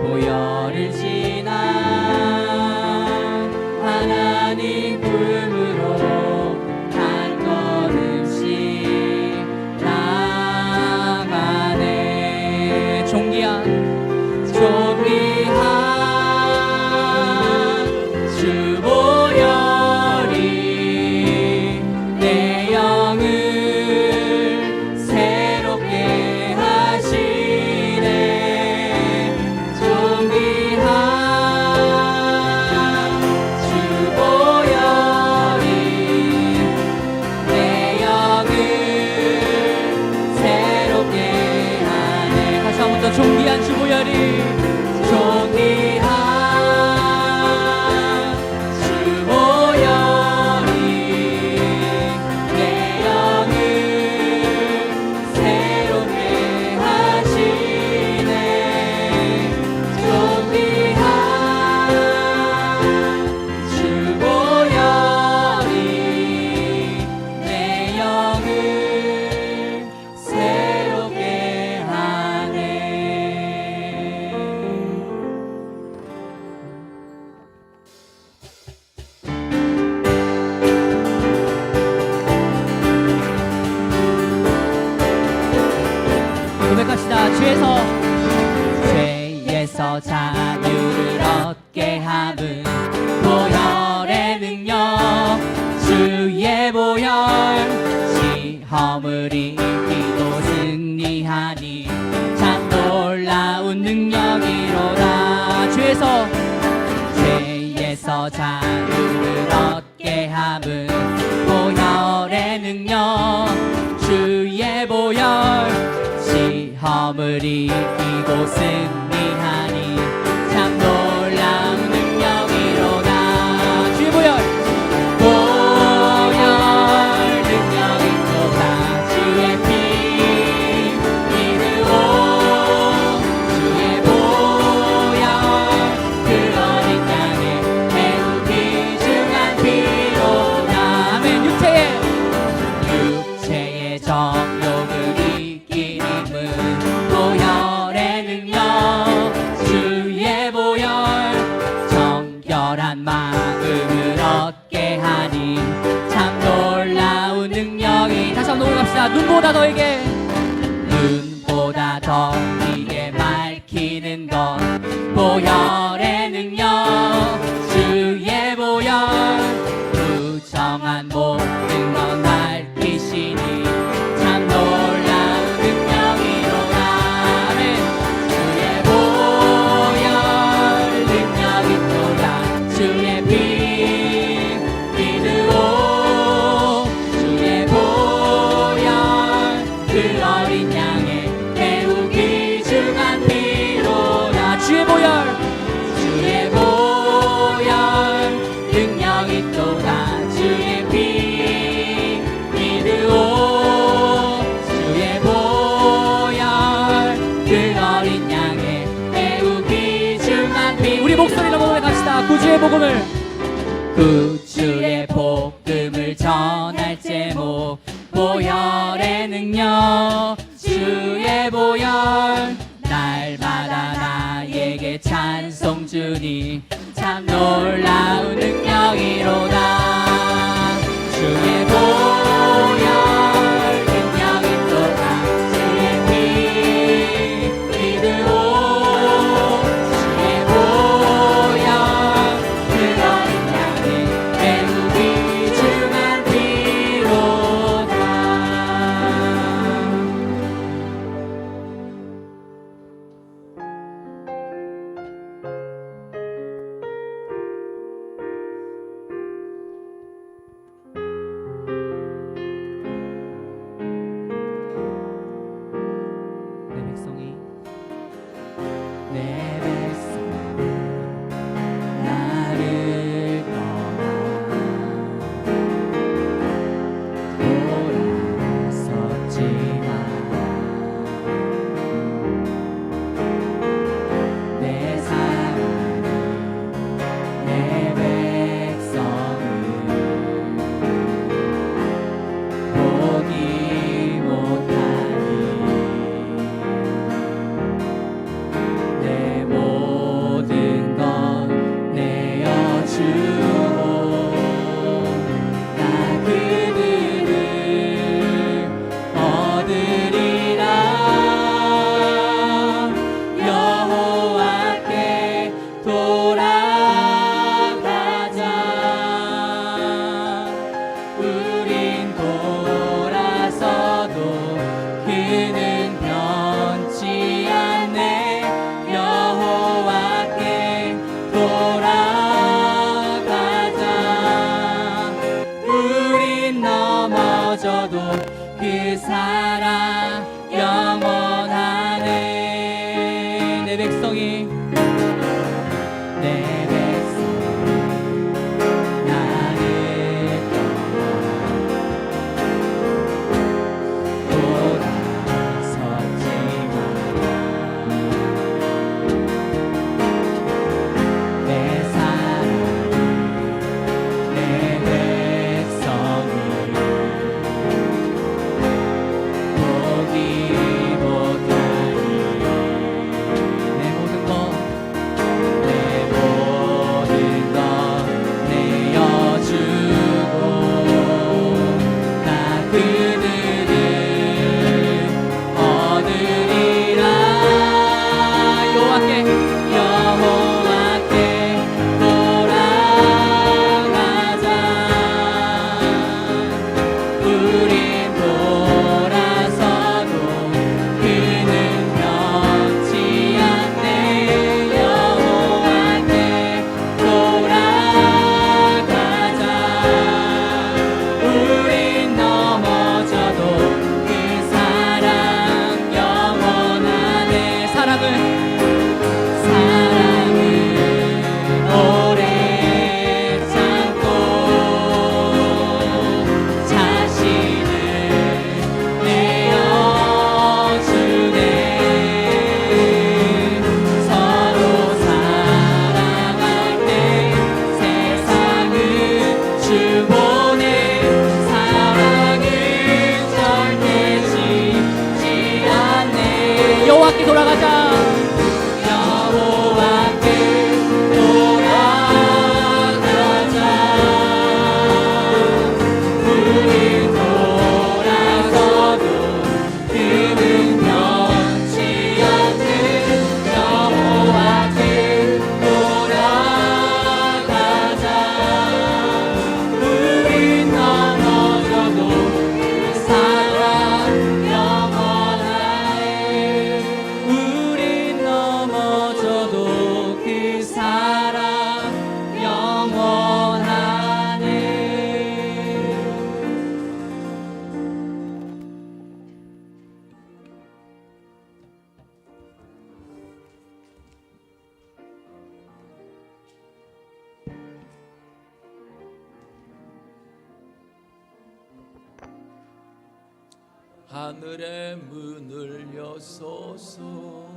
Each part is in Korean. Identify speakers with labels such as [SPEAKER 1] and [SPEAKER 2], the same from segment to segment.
[SPEAKER 1] 보혈을 지나 하나님 품으로 한 걸음씩 나가네. 존귀한 주 보혈이 내 영을 새롭게 하시네. 존귀한 주 보혈이 내 영을 새롭게 하네. 다시 한 번 더 존귀한 주 보혈이 죄에서 자유를 얻게 함은 보혈의 능력. 주의 보혈 시험을 이기고 승리하니 참 놀라운 능력이로다. 죄에서 자유를 얻게 함은 보혈의 능력. 주의 보혈 시험을 이기고 승리하니 참 놀라운 능력이로다. 주의 보혈 능력이로다. 주의 피 믿으오. 주의 보혈 그 어린 양의 매우 귀중한 피로다. 아멘. 육체의 정욕을 이기림은 보혈의 능력. 주의 보혈 정결한 마음을 얻게 하니 참 놀라운 능력이. 다시 한번 노래합시다. 눈보다 더 이게 밝히는 것 보혈의 능력. 주의 보혈 부정한 모든 것 밝히시니 참 놀라운 능력이로다. 아멘. 주의 보혈 능력이 또다. 주의 피 믿으오. 주의 보혈 그 어린 양의 매우 귀중한 피로다. 주의 보혈 능력이 또다. 주의 피 믿으오. 주의 보혈 그 어린 양의 매우 귀중한 피. 우리 목소리로 고백합시다. 구주의 복음을 전할 제목 보혈의 능력. 주의 보혈 날마다 나에게 찬송 주니 참 놀라운 능력이로다. 주의 보혈 능력이 또다. 주의 피 믿으오. 주의 보혈 그 어린 양의 매우 귀중한 피로다. 내 백성 나를 떠나 돌아서지 마라. 내 사랑이 내 백성이 보기 못하니 내 모든 것 내어주고 나 그들을 얻으리라. 여호와께 돌아가자. 우린 돌아서도 그는 변치 않네. 여호와께 돌아가자. 우린 넘어져도 그 사랑 영원하네. 사랑은 오래 참고 자신을 내어주네. 서로 사랑할 때 세상은 주보내. 사랑은 절대 지지 않네. 여호와께 돌아가자. 여호와께 돌아가자. 우리 돌아서도 그는 변치 않는 여호와께 돌아가자. 우린 넘어져도 그 사랑 영원하네. 우린 넘어져도 그 사랑 영원하네.
[SPEAKER 2] 하늘의 문을 여소서.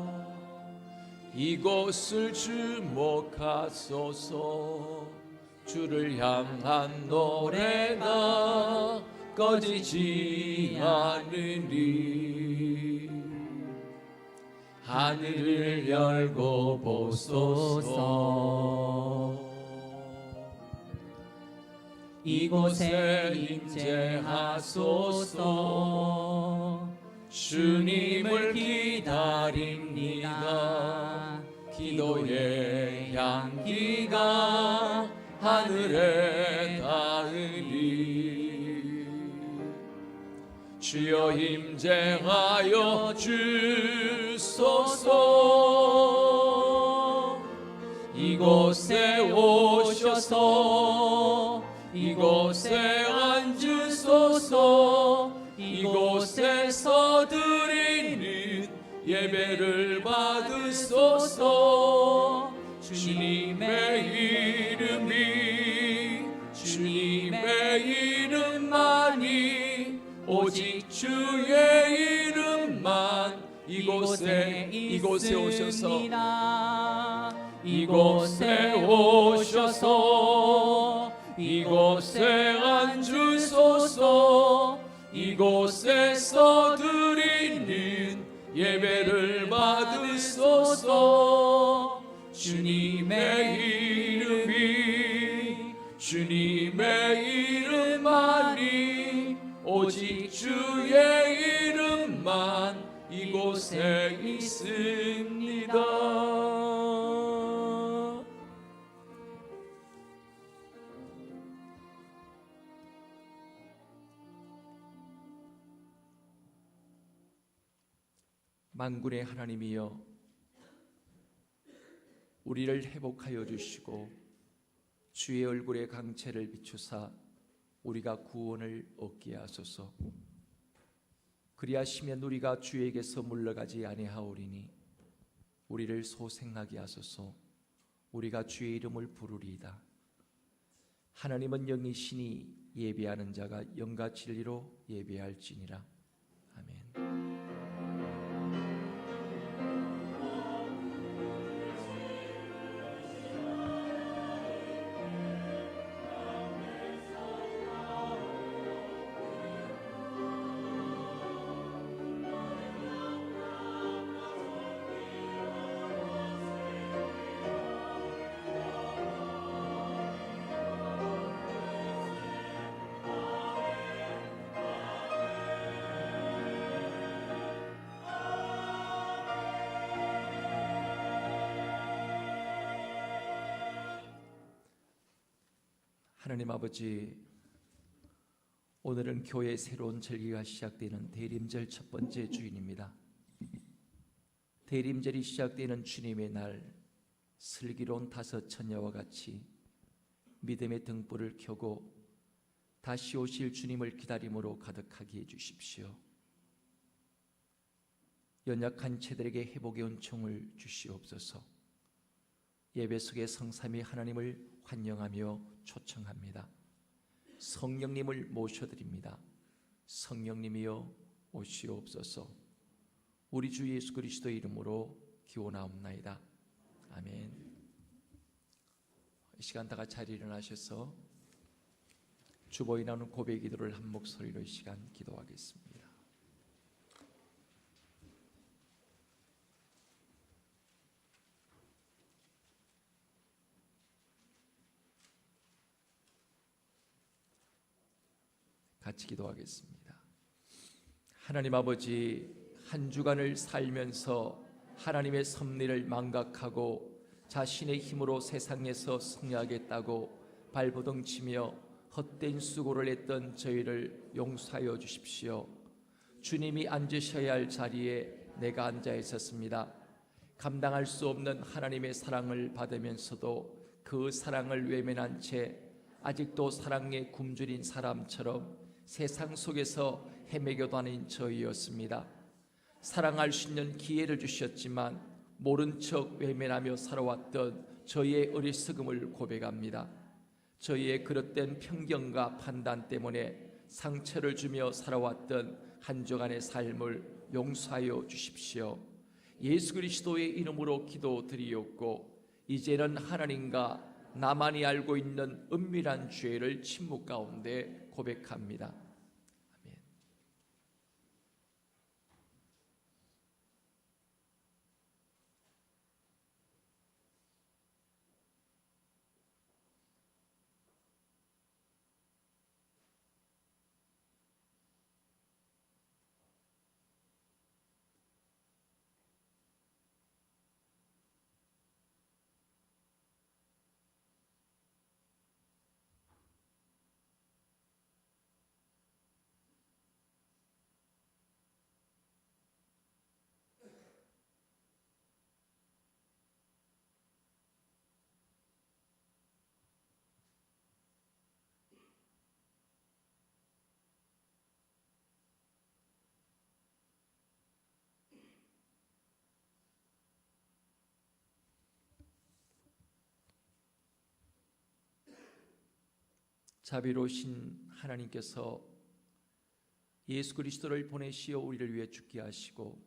[SPEAKER 2] 이곳을 주목하소서. 주를 향한 노래가 꺼지지 않으리. 하늘을 열고 보소서.
[SPEAKER 1] 이곳에 임재하소서.
[SPEAKER 2] 주님을 기다립니다. 기도의 향기가 하늘에 닿으리. 주여 임재하여 주소서. 이곳에 오셔서 이곳에 앉으소서. 이곳에서 드리는 예배를 받으소서. 주님의 이름만이 오직 주의 이름만 이곳에 오셔서 이곳에 오셔서 이곳에 앉으소서. 이곳에서 드리는 예배를 받으소서. 주님의 이름만이 오직 주의 이름만 이곳에 있습니다. 만군의 하나님이여, 우리를 회복하여 주시고 주의 얼굴의 강체를 비추사 우리가 구원을 얻게 하소서. 그리하시면 우리가 주에게서 물러가지 아니하오리니 우리를 소생하게 하소서. 우리가 주의 이름을 부르리이다. 하나님은 영이시니 예배하는 자가 영과 진리로 예배할지니라. 아멘. 하나님 아버지, 오늘은 교회의 새로운 절기가 시작되는 대림절 첫 번째 주일입니다. 대림절이 시작되는 주님의 날, 슬기로운 다섯 처녀와 같이 믿음의 등불을 켜고 다시 오실 주님을 기다림으로 가득하게 해주십시오. 연약한 채들에게 회복의 은총을 주시옵소서. 예배 속의 성삼위 하나님을 환영하며 초청합니다. 성령님을 모셔드립니다. 성령님이여 오시옵소서. 우리 주 예수 그리스도의 이름으로 기원하옵나이다. 아멘. 이 시간 다 같이 자리에 일어나셔서 주보에 나오는 고백 기도를 한 목소리로 이 시간 기도하겠습니다. 같이 기도하겠습니다. 하나님 아버지, 한 주간을 살면서 하나님의 섭리를 망각하고 자신의 힘으로 세상에서 승리하겠다고 발버둥치며 헛된 수고를 했던 저희를 용서하여 주십시오. 주님이 앉으셔야 할 자리에 내가 앉아 있었습니다. 감당할 수 없는 하나님의 사랑을 받으면서도 그 사랑을 외면한 채 아직도 사랑에 굶주린 사람처럼 세상 속에서 헤매겨 다닌 저희였습니다. 사랑할 수 있는 기회를 주셨지만 모른 척 외면하며 살아왔던 저희의 어리석음을 고백합니다. 저희의 그릇된 편견과 판단 때문에 상처를 주며 살아왔던 한 주간의 삶을 용서하여 주십시오. 예수 그리스도의 이름으로 기도드리옵고 이제는 하나님과 나만이 알고 있는 은밀한 죄를 침묵 가운데 고백합니다. 아멘. 자비로우신 하나님께서 예수 그리스도를 보내시어 우리를 위해 죽게 하시고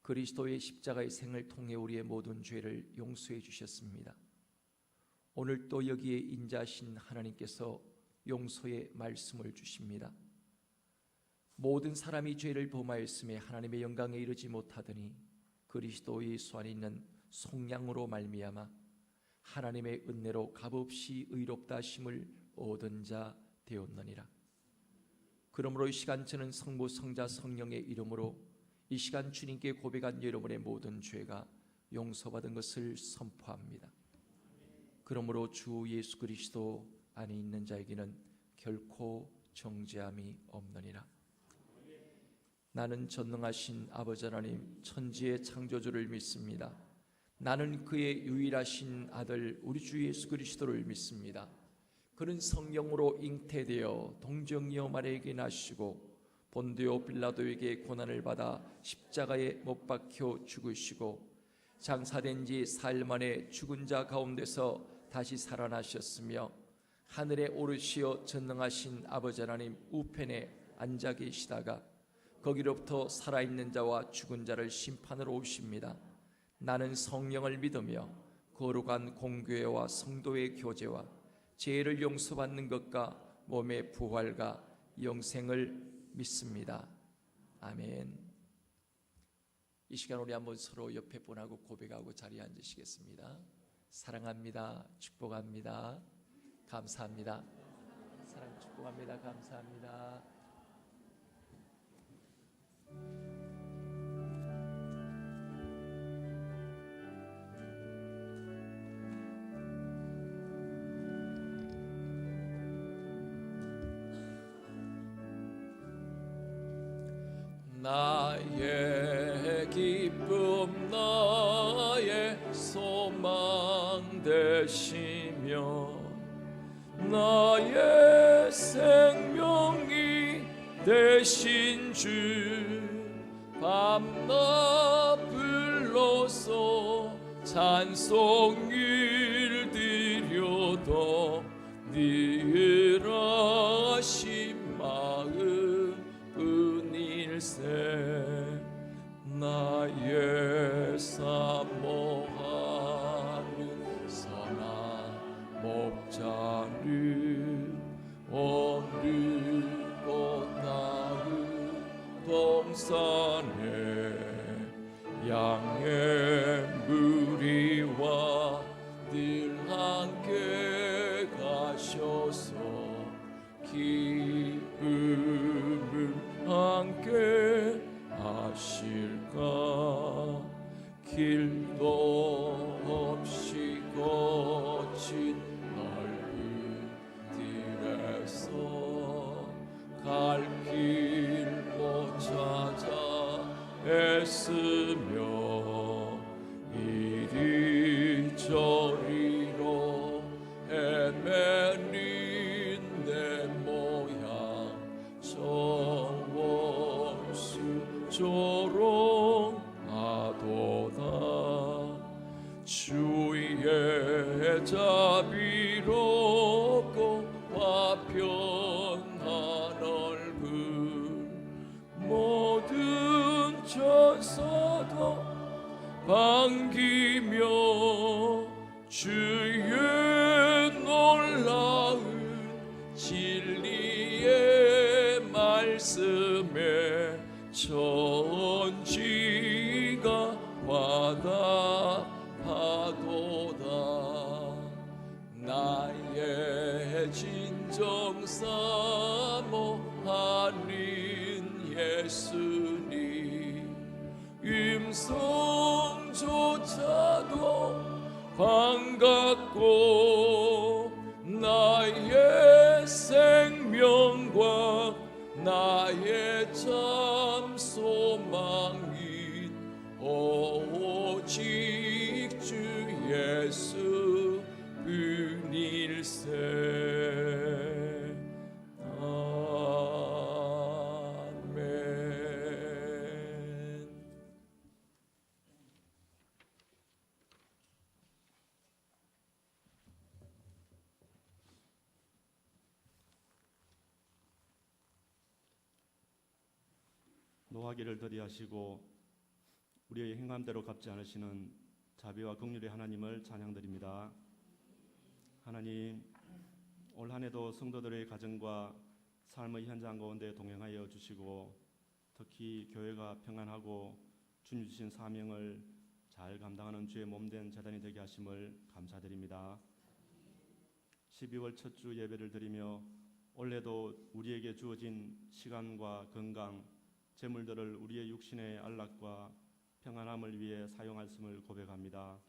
[SPEAKER 2] 그리스도의 십자가의 생을 통해 우리의 모든 죄를 용서해 주셨습니다. 오늘 또 여기에 인자하신 하나님께서 용서의 말씀을 주십니다. 모든 사람이 죄를 범하였음에 하나님의 영광에 이르지 못하더니 그리스도 예수 안에 있는 속량으로 말미암아 하나님의 은혜로 값없이 의롭다 하심을 얻은 자 되었느니라. 그러므로 이 시간 저는 성부 성자 성령의 이름으로 이 시간 주님께 고백한 여러분의 모든 죄가 용서받은 것을 선포합니다. 그러므로 주 예수 그리스도 안에 있는 자에게는 결코 정죄함이 없느니라. 나는 전능하신 아버지 하나님 천지의 창조주를 믿습니다. 나는 그의 유일하신 아들 우리 주 예수 그리스도를 믿습니다. 그는 성령으로 잉태되어 동정녀 마리아에게 나시고 본디오 빌라도에게 고난을 받아 십자가에 못 박혀 죽으시고 장사된 지 사흘 만에 죽은 자 가운데서 다시 살아나셨으며 하늘에 오르시어 전능하신 아버지 하나님 우편에 앉아 계시다가 거기로부터 살아있는 자와 죽은 자를 심판으로 오십니다. 나는 성령을 믿으며 거룩한 공교회와 성도의 교제와 죄를 용서받는 것과 몸의 부활과 영생을 믿습니다. 아멘. 이 시간 우리 한번 서로 옆에 분하고 고백하고 자리에 앉으시겠습니다. 사랑합니다. 축복합니다. 감사합니다. 사랑 축복합니다. 감사합니다. 나의 기쁨 나의 소망 되시며 나의 생명이 되신 주 밤낮 불러서 찬송을 드려도 늘 하신 마음 뿐일세. 나의 사모하는 선한 목자는 오르고 나은 동산에 양의 무리와 늘 함께 가셔서 기쁨을 함께 하실까. 길도 없이 거친 넓은 길에서 갈 길 못 찾아 애쓰며 이리저리로 헤매는 내 모양 저원수 조롱하도다. 주의 자비롭고 화평한 얼굴 모든 천사도 반기며 주의 놀라운 진리의 말씀에 천지가 화답하도다. 나의 진정 사모하는 예수님 음성조차도 반갑고 나의 생명과 나의 참 소망인 오직 주 예수 뿐일세. 아멘.
[SPEAKER 3] 노하기를 더디하시고 우리의 행함대로 갚지 않으시는 자비와 긍휼의 하나님을 찬양드립니다. 하나님, 올 한 해도 성도들의 가정과 삶의 현장 가운데 동행하여 주시고 특히 교회가 평안하고 주님 주신 사명을 잘 감당하는 주의 몸된 제단이 되게 하심을 감사드립니다. 12월 첫 주 예배를 드리며 올해도 우리에게 주어진 시간과 건강, 재물들을 우리의 육신의 안락과 평안함을 위해 사용하였음을 고백합니다.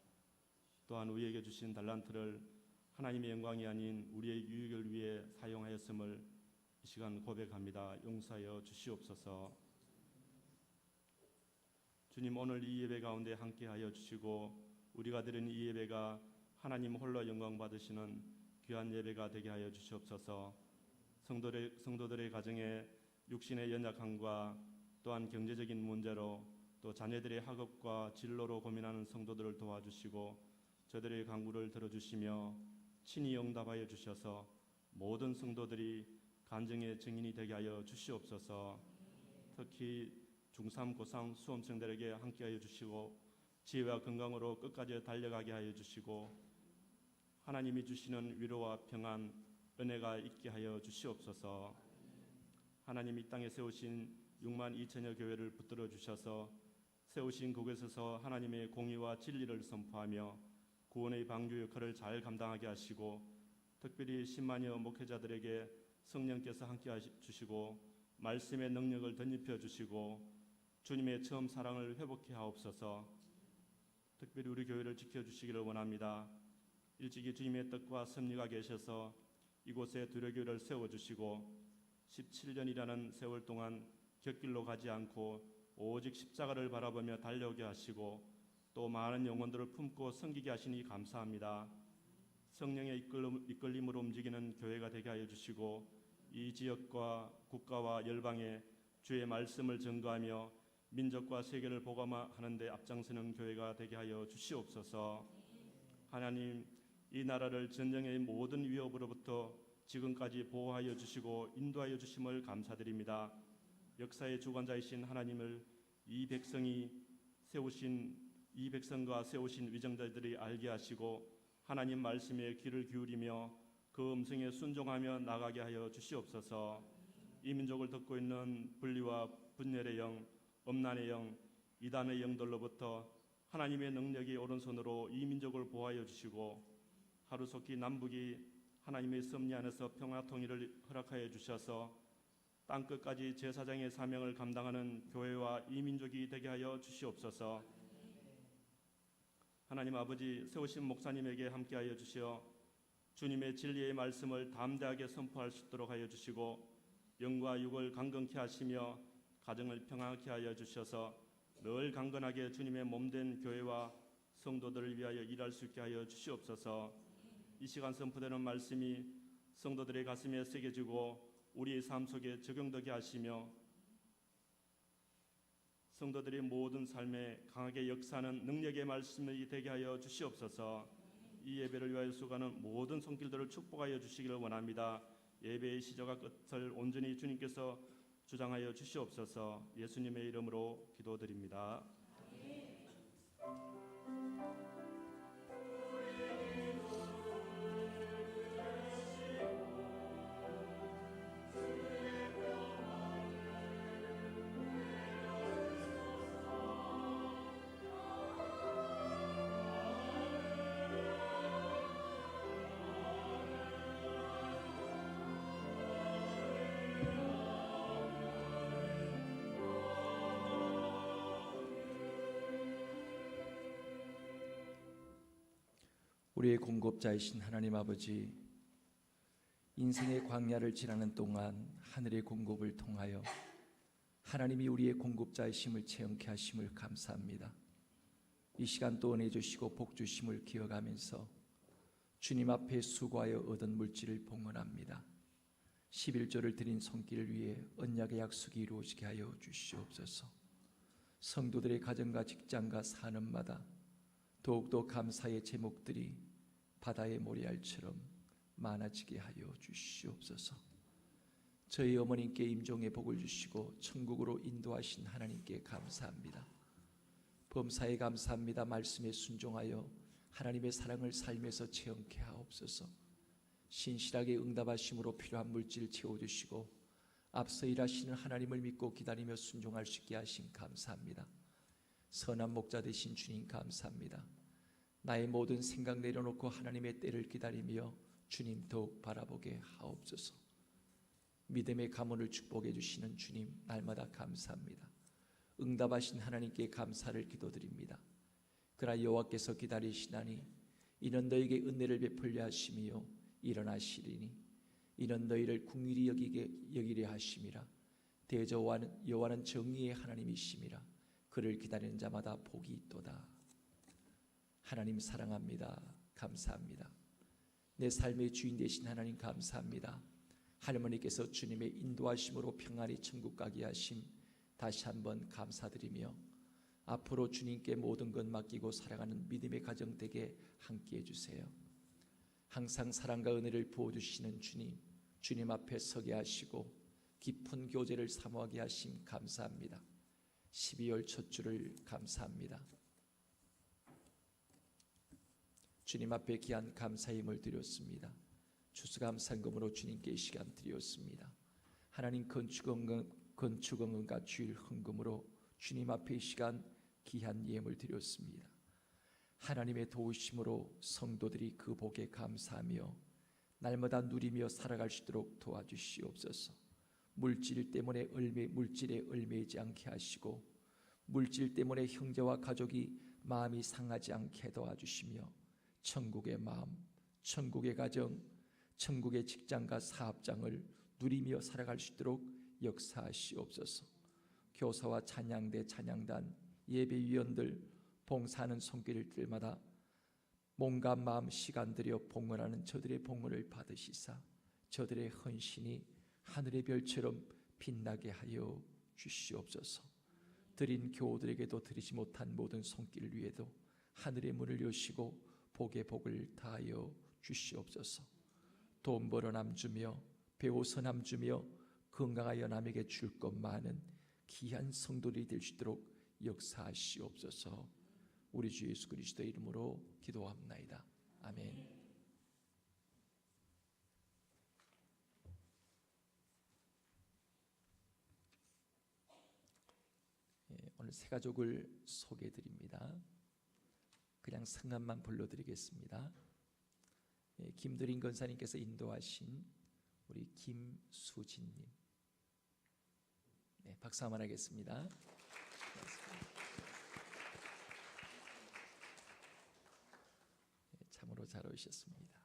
[SPEAKER 3] 또한 우리에게 주신 달란트를 하나님의 영광이 아닌 우리의 유익을 위해 사용하였음을 이 시간 고백합니다. 용서하여 주시옵소서. 주님, 오늘 이 예배 가운데 함께하여 주시고 우리가 드리는 이 예배가 하나님 홀로 영광 받으시는 귀한 예배가 되게 하여 주시옵소서. 성도들의 가정에 육신의 연약함과 또한 경제적인 문제로 또 자녀들의 학업과 진로로 고민하는 성도들을 도와주시고 저들의 간구를 들어주시며 친히 응답하여 주셔서 모든 성도들이 간증의 증인이 되게 하여 주시옵소서. 특히 중3, 고3 수험생들에게 함께하여 주시고 지혜와 건강으로 끝까지 달려가게 하여 주시고 하나님이 주시는 위로와 평안, 은혜가 있게 하여 주시옵소서. 하나님 이 땅에 세우신 6만 2천여 교회를 붙들어 주셔서 세우신 그곳에서 하나님의 공의와 진리를 선포하며 구원의 방주 역할을 잘 감당하게 하시고 특별히 10만여 목회자들에게 성령께서 함께 주시고 말씀의 능력을 덧입혀 주시고 주님의 처음 사랑을 회복해 하옵소서. 특별히 우리 교회를 지켜주시기를 원합니다. 일찍이 주님의 뜻과 섭리가 계셔서 이곳에 두려교회를 세워주시고 17년이라는 세월 동안 곁길로 가지 않고 오직 십자가를 바라보며 달려오게 하시고 또 많은 영혼들을 품고 섬기게 하시니 감사합니다. 성령의 이끌림으로 움직이는 교회가 되게 하여 주시고 이 지역과 국가와 열방에 주의 말씀을 전가하며 민족과 세계를 복음하는 데 앞장서는 교회가 되게 하여 주시옵소서. 하나님 이 나라를 전쟁의 모든 위협으로부터 지금까지 보호하여 주시고 인도하여 주심을 감사드립니다. 역사의 주관자이신 하나님을 이 백성과 세우신 위정자들이 알게 하시고 하나님 말씀에 귀를 기울이며 그 음성에 순종하며 나가게 하여 주시옵소서. 이 민족을 듣고 있는 분리와 분열의 영, 엄난의 영, 이단의 영들로부터 하나님의 능력이 오른손으로 이 민족을 보호하여 주시고 하루속히 남북이 하나님의 섭리 안에서 평화 통일을 허락하여 주셔서 땅끝까지 제사장의 사명을 감당하는 교회와 이 민족이 되게 하여 주시옵소서. 하나님 아버지 세우신 목사님에게 함께하여 주시어 주님의 진리의 말씀을 담대하게 선포할 수 있도록 하여 주시고 영과 육을 강건케 하시며 가정을 평안케 하여 주셔서 늘 강건하게 주님의 몸된 교회와 성도들을 위하여 일할 수 있게 하여 주시옵소서. 이 시간 선포되는 말씀이 성도들의 가슴에 새겨지고 우리의 삶 속에 적용되게 하시며 성도들의 모든 삶에 강하게 역사하는 능력의 말씀이 되게 하여 주시옵소서. 이 예배를 위하여 수고하는 모든 손길들을 축복하여 주시기를 원합니다. 예배의 시작과 끝을 온전히 주님께서 주장하여 주시옵소서. 예수님의 이름으로 기도드립니다.
[SPEAKER 2] 우리의 공급자이신 하나님 아버지, 인생의 광야를 지나는 동안 하늘의 공급을 통하여 하나님이 우리의 공급자이심을 체험케 하심을 감사합니다. 이 시간 또 은혜 주시고 복 주심을 기억하면서 주님 앞에 수고하여 얻은 물질을 봉헌합니다. 11조를 드린 손길을 위해 언약의 약속이 이루어지게 하여 주시옵소서. 성도들의 가정과 직장과 산업마다 더욱더 감사의 제목들이 바다의 모래알처럼 많아지게 하여 주시옵소서. 저희 어머님께 임종의 복을 주시고 천국으로 인도하신 하나님께 감사합니다. 범사에 감사합니다. 말씀에 순종하여 하나님의 사랑을 삶에서 체험케 하옵소서. 신실하게 응답하심으로 필요한 물질 채워주시고 앞서 일하시는 하나님을 믿고 기다리며 순종할 수 있게 하심 감사합니다. 선한 목자 되신 주님 감사합니다. 나의 모든 생각 내려놓고 하나님의 때를 기다리며 주님 더욱 바라보게 하옵소서. 믿음의 가문을 축복해 주시는 주님 날마다 감사합니다. 응답하신 하나님께 감사를 기도드립니다. 그러나 여호와께서 기다리시나니 이는 너에게 은혜를 베풀려 하심이요 일어나시리니 이는 너희를 긍휼히 여기려 하심이라. 대저와는 여호와는 정의의 하나님이심이라. 그를 기다리는 자마다 복이 있도다. 하나님 사랑합니다. 감사합니다. 내 삶의 주인 되신 하나님 감사합니다. 할머니께서 주님의 인도하심으로 평안히 천국 가게 하심 다시 한번 감사드리며 앞으로 주님께 모든 것 맡기고 살아가는 믿음의 가정 되게 함께해 주세요. 항상 사랑과 은혜를 부어주시는 주님, 주님 앞에 서게 하시고 깊은 교제를 사모하게 하심 감사합니다. 12월 첫 주를 감사합니다. 주님 앞에 귀한 감사의 힘을 드렸습니다. 추수감사금으로 주님께 이 시간 드렸습니다. 하나님 건축원금과 주일 헌금으로 주님 앞에 이 시간 귀한 예물을 드렸습니다. 하나님의 도우심으로 성도들이 그 복에 감사하며 날마다 누리며 살아갈 수 있도록 도와주시옵소서. 물질에 얽매이지 않게 하시고 물질 때문에 형제와 가족이 마음이 상하지 않게 도와주시며 천국의 마음, 천국의 가정, 천국의 직장과 사업장을 누리며 살아갈 수 있도록 역사하시옵소서. 교사와 찬양대, 찬양단, 예배위원들, 봉사하는 손길들마다 몸과 마음, 시간 들여 봉헌하는 저들의 봉헌을 받으시사 저들의 헌신이 하늘의 별처럼 빛나게 하여 주시옵소서. 드린 교우들에게도 드리지 못한 모든 손길 위에도 하늘의 문을 여시고 복의 복을 다하여 주시옵소서. 돈 벌어 남주며 배워서 남주며 건강하여 남에게 줄 것 많은 귀한 성도들이 될 수 있도록 역사하시옵소서. 우리 주 예수 그리스도의 이름으로 기도합나이다. 아멘. 오늘 세 가족을 소개해 드립니다. 그냥 성함만 불러드리겠습니다. 김드린 권사님께서 인도하신 우리 김수진님, 박수 한번 하겠습니다. 참으로 잘 오셨습니다.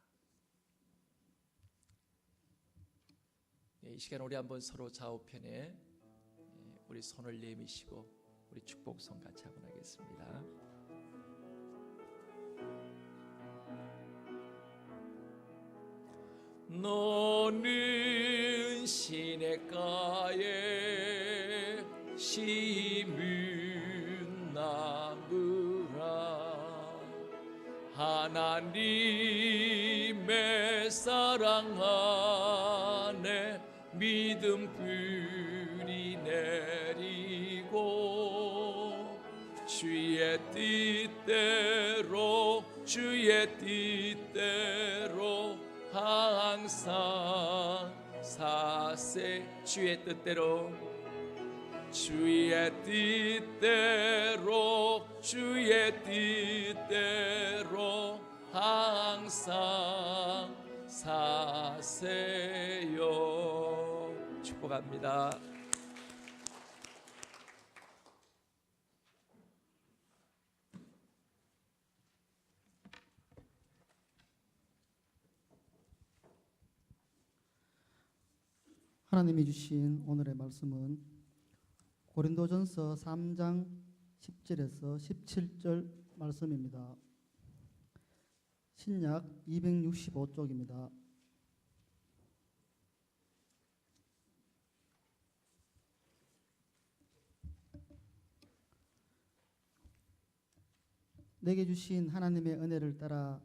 [SPEAKER 2] 이 시간 우리 한번 서로 좌우편에 우리 손을 내미시고 우리 축복성 같이 한번 하겠습니다. 너는 시냇가에 심은 나무라 하나님의 사랑 안에 믿음 뿌리 내리고 주의 뜻대로 항상 사세 주의 뜻대로 항상 사세요. 축복합니다.
[SPEAKER 4] 하나님이 주신 오늘의 말씀은 고린도전서 3장 10절에서 17절 말씀입니다. 신약 265쪽입니다. 내게 주신 하나님의 은혜를 따라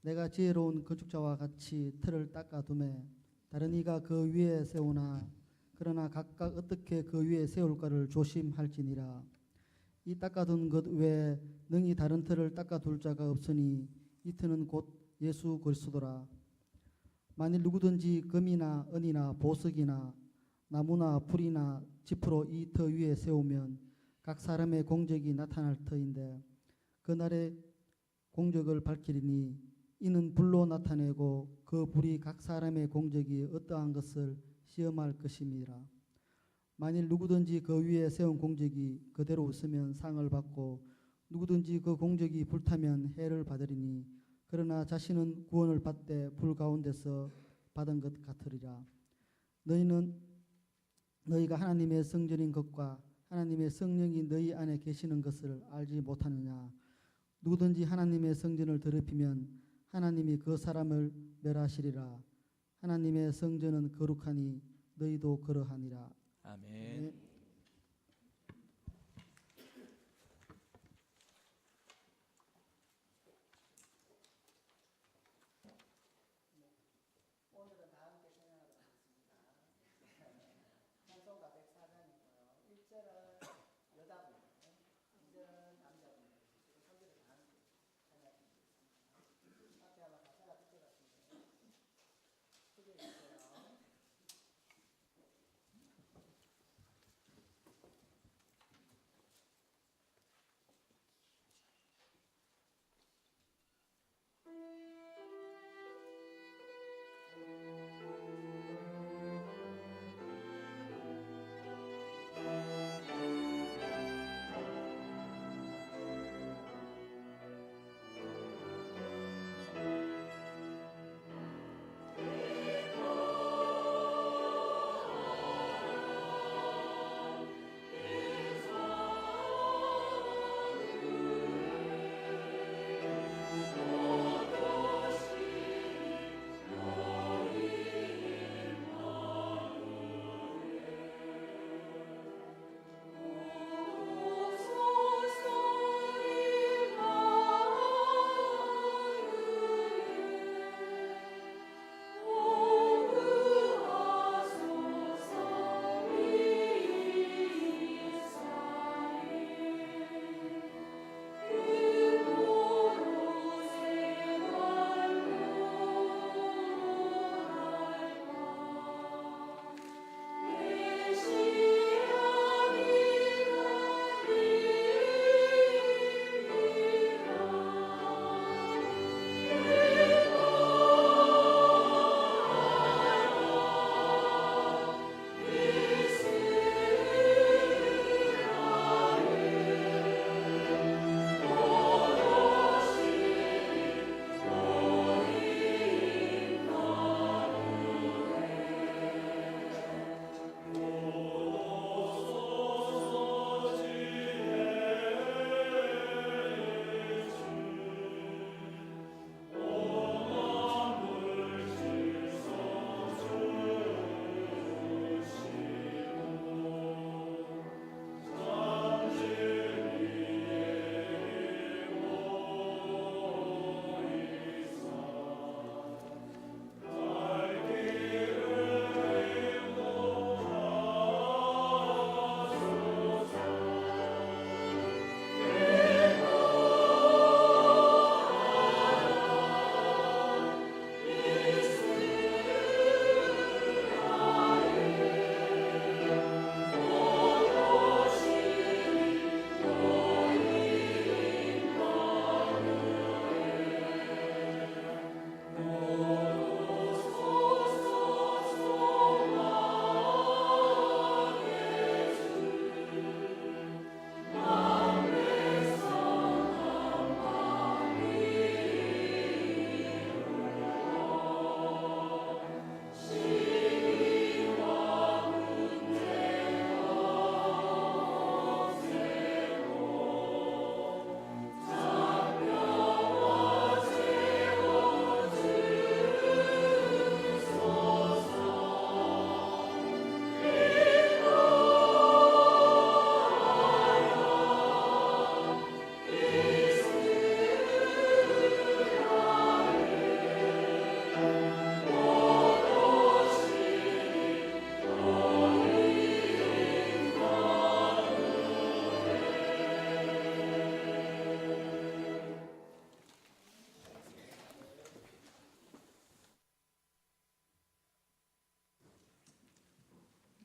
[SPEAKER 4] 내가 지혜로운 건축자와 같이 틀을 닦아두매 다른 이가 그 위에 세우나 그러나 각각 어떻게 그 위에 세울까를 조심할지니라. 이 닦아둔 것 외에 능히 다른 틀을 닦아둘 자가 없으니 이 틀은 곧 예수 그리스도라. 만일 누구든지 금이나 은이나 보석이나 나무나 풀이나 짚으로 이 터 위에 세우면 각 사람의 공적이 나타날 터인데 그날의 공적을 밝히리니 이는 불로 나타내고 그 불이 각 사람의 공적이 어떠한 것을 시험할 것임이라. 만일 누구든지 그 위에 세운 공적이 그대로 있으면 상을 받고 누구든지 그 공적이 불타면 해를 받으리니 그러나 자신은 구원을 받되 불 가운데서 받은 것 같으리라. 너희가 하나님의 성전인 것과 하나님의 성령이 너희 안에 계시는 것을 알지 못하느냐. 누구든지 하나님의 성전을 더럽히면 하나님이 그 사람을 멸하시리라. 하나님의 성전은 거룩하니 너희도 그러하니라.
[SPEAKER 2] 아멘.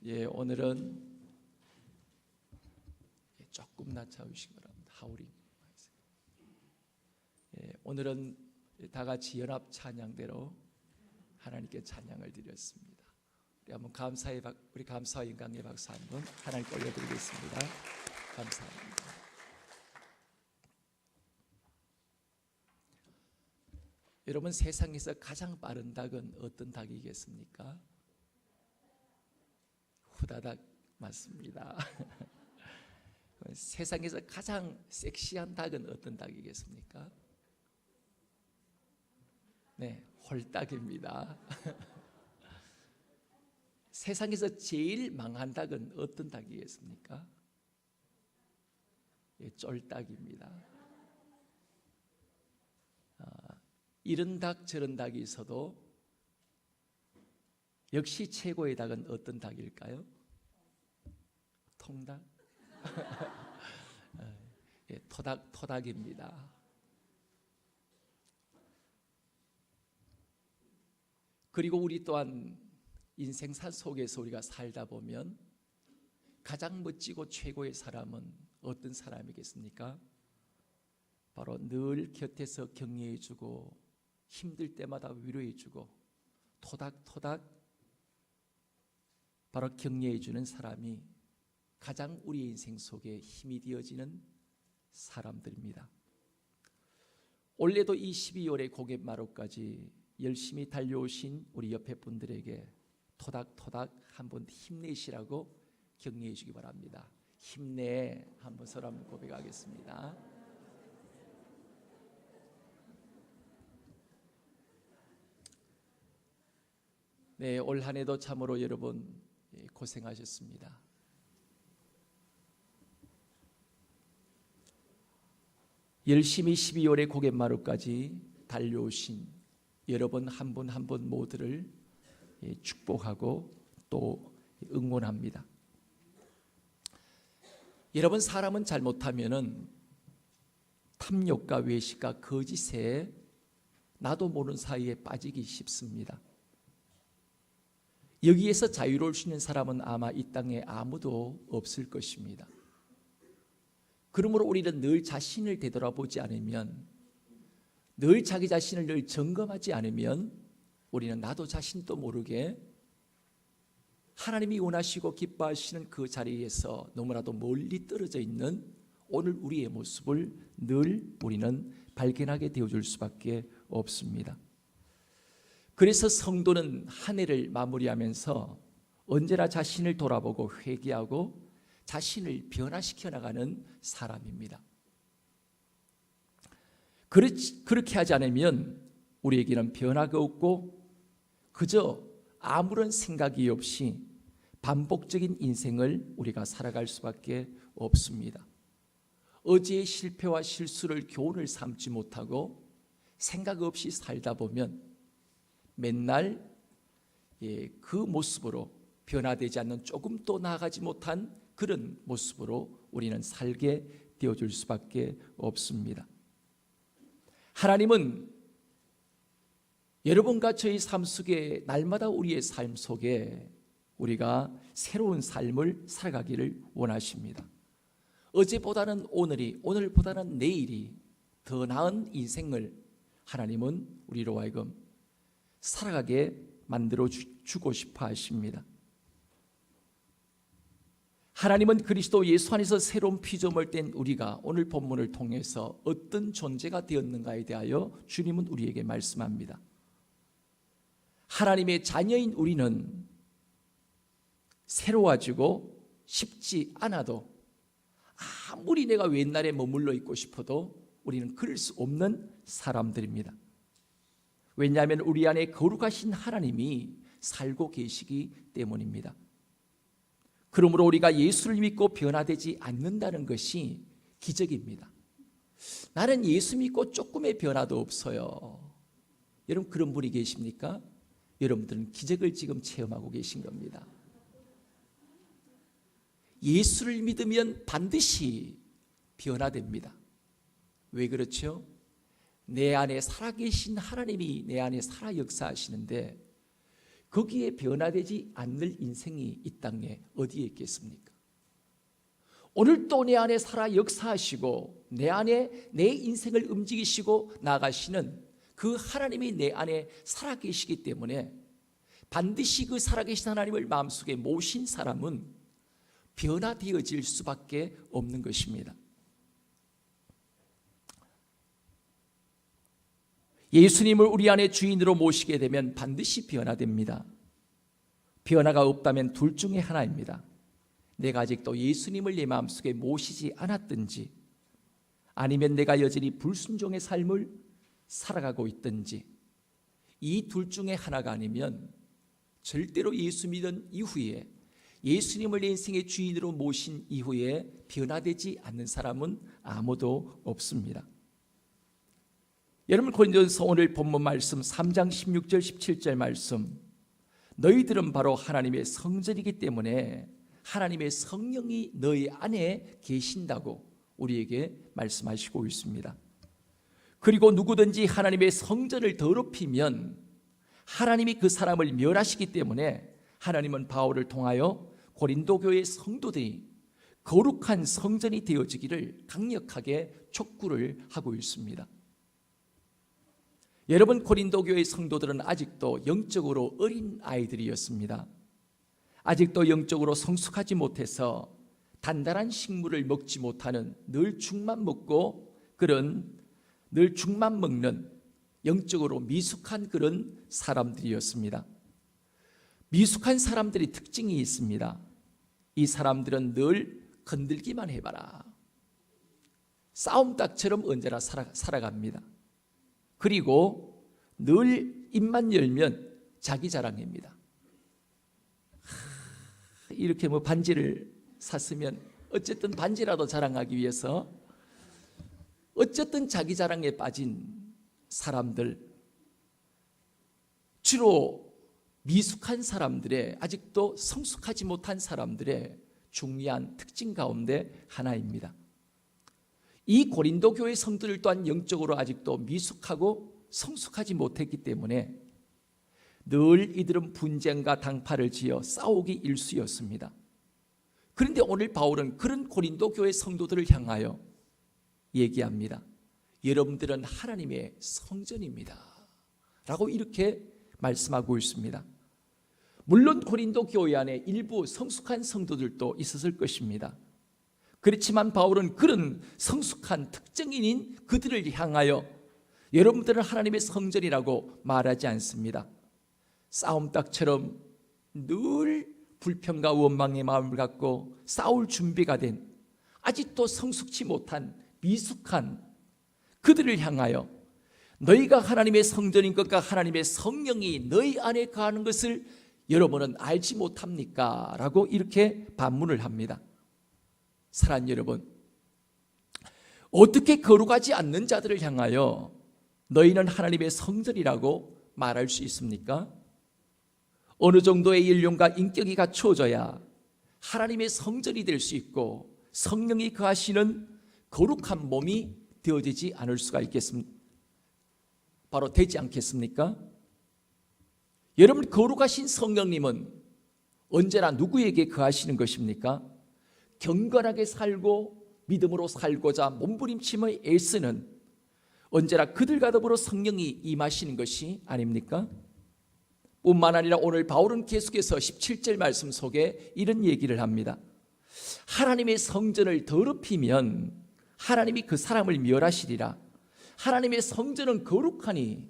[SPEAKER 2] 오늘은 조금 낮춰주신 거랍니다. 하울이. 오늘은 다 같이 연합 찬양대로 하나님께 찬양을 드렸습니다. 우리 감사의 인강의 박수 한번 하나님께 올려드리겠습니다. 감사합니다. 여러분, 세상에서 가장 빠른 닭은 어떤 닭이겠습니까? 후다닥 맞습니다. 세상에서 가장 섹시한 닭은 어떤 닭이겠습니까? 네, 홀닭입니다. 세상에서 제일 망한 닭은 어떤 닭이겠습니까? 쫄닭입니다. 이런 닭 저런 닭이 있어도 역시 최고의 닭은 어떤 닭일까요? 통닭? 토닭입니다. 그리고 우리 또한 인생사 속에서 우리가 살다 보면 가장 멋지고 최고의 사람은 어떤 사람이겠습니까? 바로 늘 곁에서 격려해주고 힘들 때마다 위로해주고 토닥토닥 바로 격려해주는 사람이 가장 우리 인생 속에 힘이 되어지는 사람들입니다. 올해도 이 12월의 고갯마루까지 열심히 달려오신 우리 옆에 분들에게 토닥토닥 한번 힘내시라고 격려해 주기 바랍니다. 힘내 한번 서로 한번 고백하겠습니다. 네, 올 한 해도 참으로 여러분 고생하셨습니다. 열심히 12월의 고갯마루까지 달려오신 여러분 한 분 한 분 모두를 축복하고 또 응원합니다. 여러분, 사람은 잘못하면은 탐욕과 외식과 거짓에 나도 모르는 사이에 빠지기 쉽습니다. 여기에서 자유로울 수 있는 사람은 아마 이 땅에 아무도 없을 것입니다. 그러므로 우리는 늘 자신을 되돌아보지 않으면, 늘 자기 자신을 늘 점검하지 않으면 우리는 나도 자신도 모르게 하나님이 원하시고 기뻐하시는 그 자리에서 너무나도 멀리 떨어져 있는 오늘 우리의 모습을 늘 우리는 발견하게 되어줄 수밖에 없습니다. 그래서 성도는 한 해를 마무리하면서 언제나 자신을 돌아보고 회개하고 자신을 변화시켜 나가는 사람입니다. 그렇게 하지 않으면 우리에게는 변화가 없고 그저 아무런 생각이 없이 반복적인 인생을 우리가 살아갈 수밖에 없습니다. 어제의 실패와 실수를 교훈을 삼지 못하고 생각 없이 살다 보면 맨날 그 모습으로 변화되지 않는 조금도 나아가지 못한 그런 모습으로 우리는 살게 되어줄 수밖에 없습니다. 하나님은 여러분과 저희 삶 속에 날마다 우리의 삶 속에 우리가 새로운 삶을 살아가기를 원하십니다. 어제보다는 오늘이, 오늘보다는 내일이 더 나은 인생을 하나님은 우리로 하여금 살아가게 만들어 주고 싶어 하십니다. 하나님은 그리스도 예수 안에서 새로운 피조물 된 우리가 오늘 본문을 통해서 어떤 존재가 되었는가에 대하여 주님은 우리에게 말씀합니다. 하나님의 자녀인 우리는 새로워지고 싶지 않아도 아무리 내가 옛날에 머물러 있고 싶어도 우리는 그럴 수 없는 사람들입니다. 왜냐하면 우리 안에 거룩하신 하나님이 살고 계시기 때문입니다. 그러므로 우리가 예수를 믿고 변화되지 않는다는 것이 기적입니다. 나는 예수 믿고 조금의 변화도 없어요. 여러분, 그런 분이 계십니까? 여러분들은 기적을 지금 체험하고 계신 겁니다. 예수를 믿으면 반드시 변화됩니다. 왜 그렇죠? 내 안에 살아계신 하나님이 내 안에 살아 역사하시는데 거기에 변화되지 않는 인생이 이 땅에 어디에 있겠습니까? 오늘 또 내 안에 살아 역사하시고 내 안에 내 인생을 움직이시고 나가시는 그 하나님이 내 안에 살아계시기 때문에 반드시 그 살아계신 하나님을 마음속에 모신 사람은 변화되어질 수밖에 없는 것입니다. 예수님을 우리 안에 주인으로 모시게 되면 반드시 변화됩니다. 변화가 없다면 둘 중에 하나입니다. 내가 아직도 예수님을 내 마음속에 모시지 않았든지, 아니면 내가 여전히 불순종의 삶을 살아가고 있든지, 이 둘 중에 하나가 아니면 절대로 예수 믿은 이후에, 예수님을 내 인생의 주인으로 모신 이후에 변화되지 않는 사람은 아무도 없습니다. 여러분, 고린도전서 오늘 본문 말씀 3장 16절 17절 말씀, 너희들은 바로 하나님의 성전이기 때문에 하나님의 성령이 너희 안에 계신다고 우리에게 말씀하시고 있습니다. 그리고 누구든지 하나님의 성전을 더럽히면 하나님이 그 사람을 멸하시기 때문에 하나님은 바울을 통하여 고린도 교회 성도들이 거룩한 성전이 되어지기를 강력하게 촉구를 하고 있습니다. 여러분, 고린도 교회 성도들은 아직도 영적으로 어린 아이들이었습니다. 아직도 영적으로 성숙하지 못해서 단단한 식물을 먹지 못하는, 늘 죽만 먹고 늘 죽만 먹는 영적으로 미숙한 그런 사람들이었습니다. 미숙한 사람들이 특징이 있습니다. 이 사람들은 늘 건들기만 해봐라, 싸움닭처럼 언제나 살아갑니다. 그리고 늘 입만 열면 자기 자랑입니다. 이렇게 반지를 샀으면 어쨌든 반지라도 자랑하기 위해서 어쨌든 자기 자랑에 빠진 사람들, 주로 미숙한 사람들의, 아직도 성숙하지 못한 사람들의 중요한 특징 가운데 하나입니다. 이 고린도 교회 성도들 또한 영적으로 아직도 미숙하고 성숙하지 못했기 때문에 늘 이들은 분쟁과 당파를 지어 싸우기 일쑤였습니다. 그런데 오늘 바울은 그런 고린도 교회 성도들을 향하여 얘기합니다. 여러분들은 하나님의 성전입니다 라고 이렇게 말씀하고 있습니다. 물론 고린도 교회 안에 일부 성숙한 성도들도 있었을 것입니다. 그렇지만 바울은 그런 성숙한 특정인인 그들을 향하여 여러분들은 하나님의 성전이라고 말하지 않습니다. 싸움닭처럼 늘 불평과 원망의 마음을 갖고 싸울 준비가 된, 아직도 성숙치 못한 미숙한 그들을 향하여 너희가 하나님의 성전인 것과 하나님의 성령이 너희 안에 거하는 것을 여러분은 알지 못합니까? 라고 이렇게 반문을 합니다. 사랑하는 여러분, 어떻게 거룩하지 않는 자들을 향하여 너희는 하나님의 성전이라고 말할 수 있습니까? 어느 정도의 연령과 인격이 갖추어져야 하나님의 성전이 될 수 있고 성령이 거하시는 거룩한 몸이 되어지지 않을 수가 있겠습니까? 바로 되지 않겠습니까? 여러분, 거룩하신 성령님은 언제나 누구에게 거하시는 것입니까? 경건하게 살고 믿음으로 살고자 몸부림치며 애쓰는, 언제나 그들과 더불어 성령이 임하시는 것이 아닙니까? 뿐만 아니라 오늘 바울은 계속해서 17절 말씀 속에 이런 얘기를 합니다. 하나님의 성전을 더럽히면 하나님이 그 사람을 멸하시리라. 하나님의 성전은 거룩하니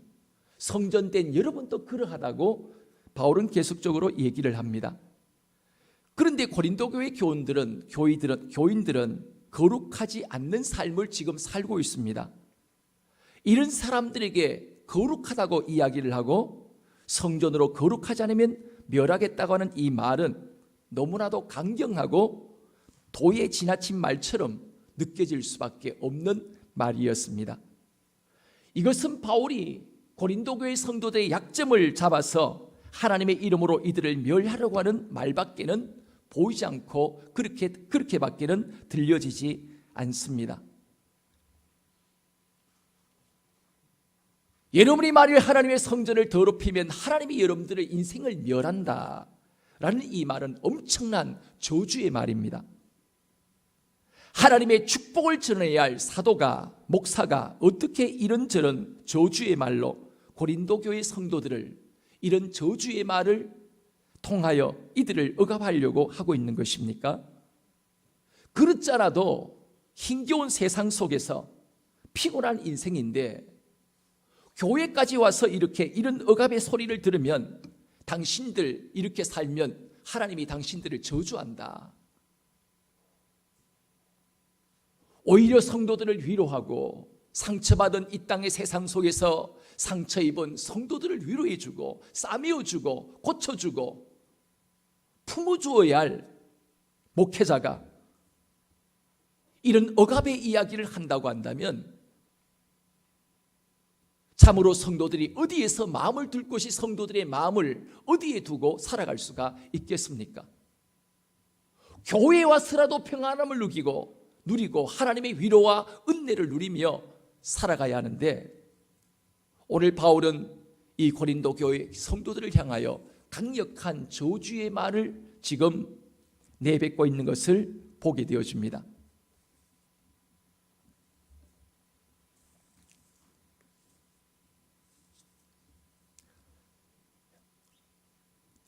[SPEAKER 2] 성전된 여러분도 그러하다고 바울은 계속적으로 얘기를 합니다. 그런데 고린도 교회 교인들은 거룩하지 않는 삶을 지금 살고 있습니다. 이런 사람들에게 거룩하다고 이야기를 하고 성전으로 거룩하지 않으면 멸하겠다고 하는 이 말은 너무나도 강경하고 도에 지나친 말처럼 느껴질 수밖에 없는 말이었습니다. 이것은 바울이 고린도 교회 성도들의 약점을 잡아서 하나님의 이름으로 이들을 멸하려고 하는 말밖에는 보이지 않고 그렇게밖에는 들려지지 않습니다. 여러분이 만일 하나님의 성전을 더럽히면 하나님이 여러분들의 인생을 멸한다 라는 이 말은 엄청난 저주의 말입니다. 하나님의 축복을 전해야 할 사도가, 목사가 어떻게 이런저런 저주의 말로 고린도 교회 성도들을 이런 저주의 말을 통하여 이들을 억압하려고 하고 있는 것입니까? 그렇지 않아도 힘겨운 세상 속에서 피곤한 인생인데 교회까지 와서 이런 억압의 소리를 들으면 당신들 이렇게 살면 하나님이 당신들을 저주한다. 오히려 성도들을 위로하고 상처받은 이 땅의 세상 속에서 상처 입은 성도들을 위로해주고 싸매어주고 고쳐주고 품어주어야 할 목회자가 이런 억압의 이야기를 한다고 한다면 참으로 성도들이 어디에서 마음을 둘 것이 성도들의 마음을 어디에 두고 살아갈 수가 있겠습니까? 교회에 와서라도 평안함을 누리고 하나님의 위로와 은혜를 누리며 살아가야 하는데 오늘 바울은 이 고린도 교회 성도들을 향하여 강력한 저주의 말을 지금 내뱉고 있는 것을 보게 되어집니다.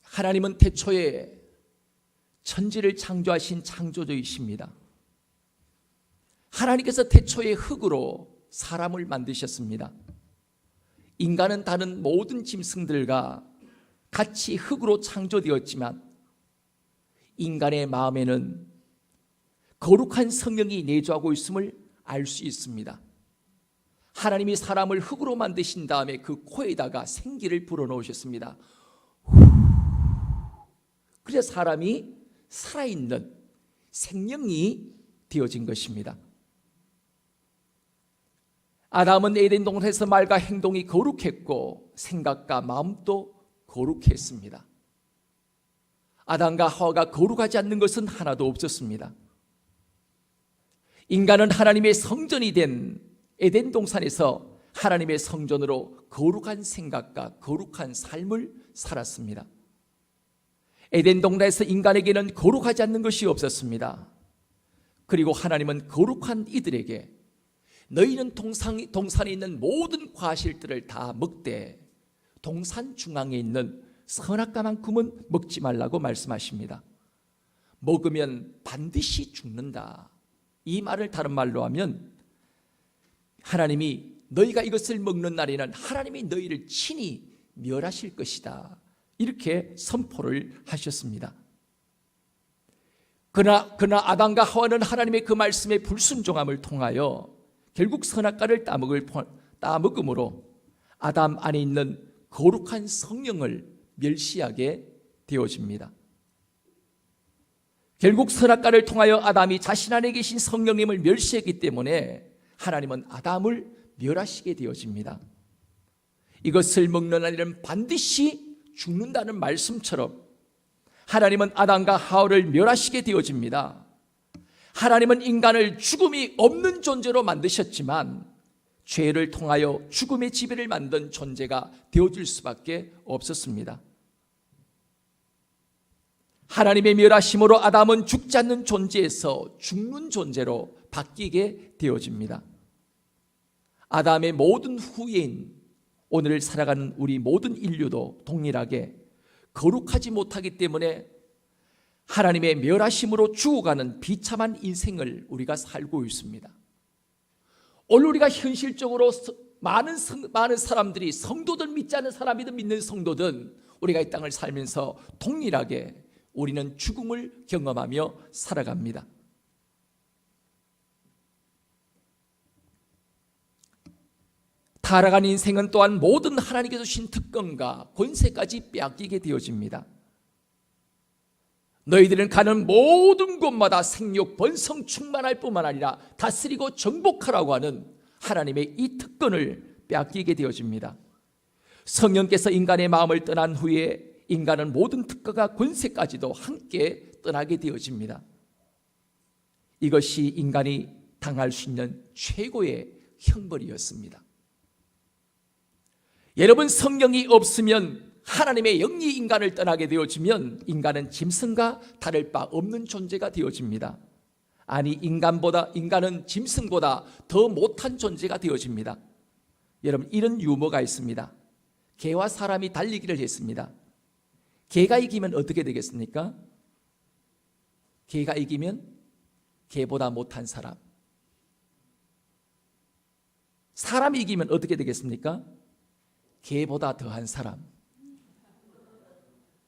[SPEAKER 2] 하나님은 태초에 천지를 창조하신 창조주이십니다. 하나님께서 태초에 흙으로 사람을 만드셨습니다. 인간은 다른 모든 짐승들과 같이 흙으로 창조되었지만 인간의 마음에는 거룩한 성령이 내주하고 있음을 알 수 있습니다. 하나님이 사람을 흙으로 만드신 다음에 그 코에다가 생기를 불어넣으셨습니다. 그래서 사람이 살아있는 생명이 되어진 것입니다. 아담은 에덴 동산에서 말과 행동이 거룩했고 생각과 마음도 거룩했습니다. 아담과 하와가 거룩하지 않는 것은 하나도 없었습니다. 인간은 하나님의 성전이 된 에덴 동산에서 하나님의 성전으로 거룩한 생각과 거룩한 삶을 살았습니다. 에덴 동산에서 인간에게는 거룩하지 않는 것이 없었습니다. 그리고 하나님은 거룩한 이들에게 너희는 동산에 있는 모든 과실들을 다 먹되 동산 중앙에 있는 선악과만큼은 먹지 말라고 말씀하십니다. 먹으면 반드시 죽는다. 이 말을 다른 말로 하면 하나님이 너희가 이것을 먹는 날에는 하나님이 너희를 친히 멸하실 것이다. 이렇게 선포를 하셨습니다. 그러나 아담과 하와는 하나님의 그 말씀에 불순종함을 통하여 결국 선악과를 따먹음으로 아담 안에 있는 거룩한 성령을 멸시하게 되어집니다. 결국 선악과를 통하여 아담이 자신 안에 계신 성령님을 멸시했기 때문에 하나님은 아담을 멸하시게 되어집니다. 이것을 먹는 날에는 반드시 죽는다는 말씀처럼 하나님은 아담과 하와를 멸하시게 되어집니다. 하나님은 인간을 죽음이 없는 존재로 만드셨지만 죄를 통하여 죽음의 지배를 만든 존재가 되어질 수밖에 없었습니다. 하나님의 멸하심으로 아담은 죽지 않는 존재에서 죽는 존재로 바뀌게 되어집니다. 아담의 모든 후예인 오늘 살아가는 우리 모든 인류도 동일하게 거룩하지 못하기 때문에 하나님의 멸하심으로 죽어가는 비참한 인생을 우리가 살고 있습니다. 오늘 우리가 현실적으로 많은 사람들이 성도들 믿지 않는 사람이든 믿는 성도든 우리가 이 땅을 살면서 동일하게 우리는 죽음을 경험하며 살아갑니다. 타락한 인생은 또한 모든 하나님께서 주신 특권과 권세까지 빼앗기게 되어집니다. 너희들은 가는 모든 곳마다 생육, 번성, 충만할 뿐만 아니라 다스리고 정복하라고 하는 하나님의 이 특권을 빼앗기게 되어집니다. 성령께서 인간의 마음을 떠난 후에 인간은 모든 특권과 권세까지도 함께 떠나게 되어집니다. 이것이 인간이 당할 수 있는 최고의 형벌이었습니다. 여러분, 성령이 없으면, 하나님의 영이 인간을 떠나게 되어지면 인간은 짐승과 다를 바 없는 존재가 되어집니다. 아니, 인간은 짐승보다 더 못한 존재가 되어집니다. 여러분, 이런 유머가 있습니다. 개와 사람이 달리기를 했습니다. 개가 이기면 어떻게 되겠습니까? 개가 이기면 개보다 못한 사람. 사람이 이기면 어떻게 되겠습니까? 개보다 더한 사람.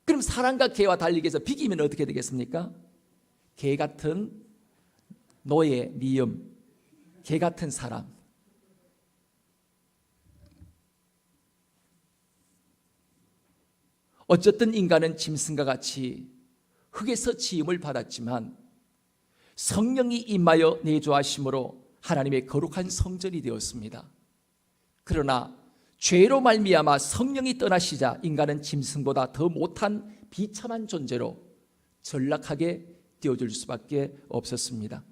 [SPEAKER 2] 그럼 사람과 개와 달리기해서 비기면 어떻게 되겠습니까? 개 같은 노예, 미엄, 개 같은 사람. 어쨌든 인간은 짐승과 같이 흙에서 지음을 받았지만 성령이 임하여 내주하심으로 하나님의 거룩한 성전이 되었습니다. 그러나 죄로 말미암아 성령이 떠나시자 인간은 짐승보다 더 못한 비참한 존재로 전락하게 되어줄 수밖에 없었습니다.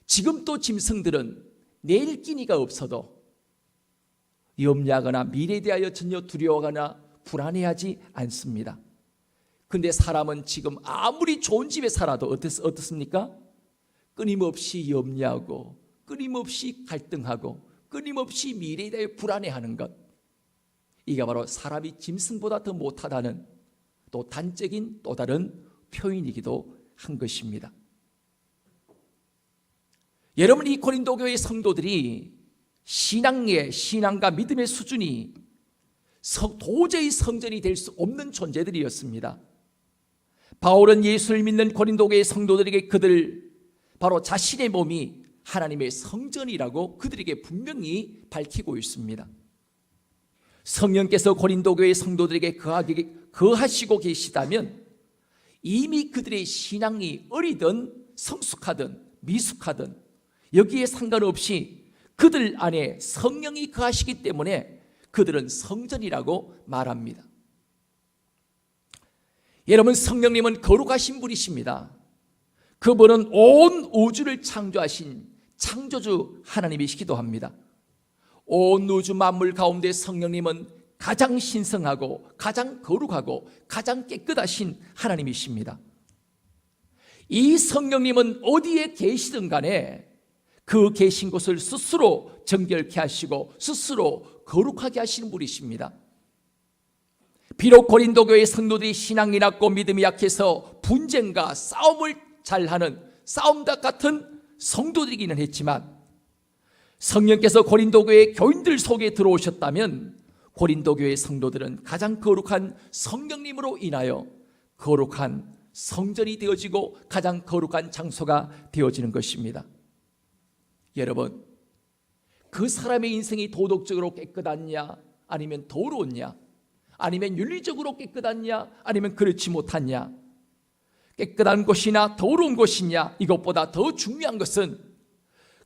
[SPEAKER 2] 지금 또 짐승들은 내일 끼니가 없어도 염려하거나 미래에 대하여 전혀 두려워하거나 불안해하지 않습니다. 근데 사람은 지금 아무리 좋은 집에 살아도 어떻습니까? 끊임없이 염려하고 끊임없이 갈등하고 끊임없이 미래에 대해 불안해하는 것, 이게 바로 사람이 짐승보다 더 못하다는 또 단적인 또 다른 표현이기도 한 것입니다. 여러분, 이 고린도 교회 성도들이 신앙과 믿음의 수준이 도저히 성전이 될 수 없는 존재들이었습니다. 바울은 예수를 믿는 고린도 교회 성도들에게 그들 바로 자신의 몸이 하나님의 성전이라고 그들에게 분명히 밝히고 있습니다. 성령께서 고린도 교회 성도들에게 거하시고 계시다면 이미 그들의 신앙이 어리든 성숙하든 미숙하든 여기에 상관없이 그들 안에 성령이 거하시기 때문에 그들은 성전이라고 말합니다. 여러분, 성령님은 거룩하신 분이십니다. 그분은 온 우주를 창조하신 창조주 하나님이시기도 합니다. 온 우주 만물 가운데 성령님은 가장 신성하고 가장 거룩하고 가장 깨끗하신 하나님이십니다. 이 성령님은 어디에 계시든 간에 그 계신 곳을 스스로 정결케 하시고 스스로 거룩하게 하시는 분이십니다. 비록 고린도 교회 성도들이 신앙이 낮고 믿음이 약해서 분쟁과 싸움을 잘하는 싸움닭 같은 성도들이기는 했지만 성령께서 고린도 교회 교인들 속에 들어오셨다면 고린도 교회 성도들은 가장 거룩한 성령님으로 인하여 거룩한 성전이 되어지고 가장 거룩한 장소가 되어지는 것입니다. 여러분, 그 사람의 인생이 도덕적으로 깨끗하냐 아니면 더러웠냐, 아니면 윤리적으로 깨끗하냐 아니면 그렇지 못하냐, 깨끗한 곳이나 더러운 곳이냐, 이것보다 더 중요한 것은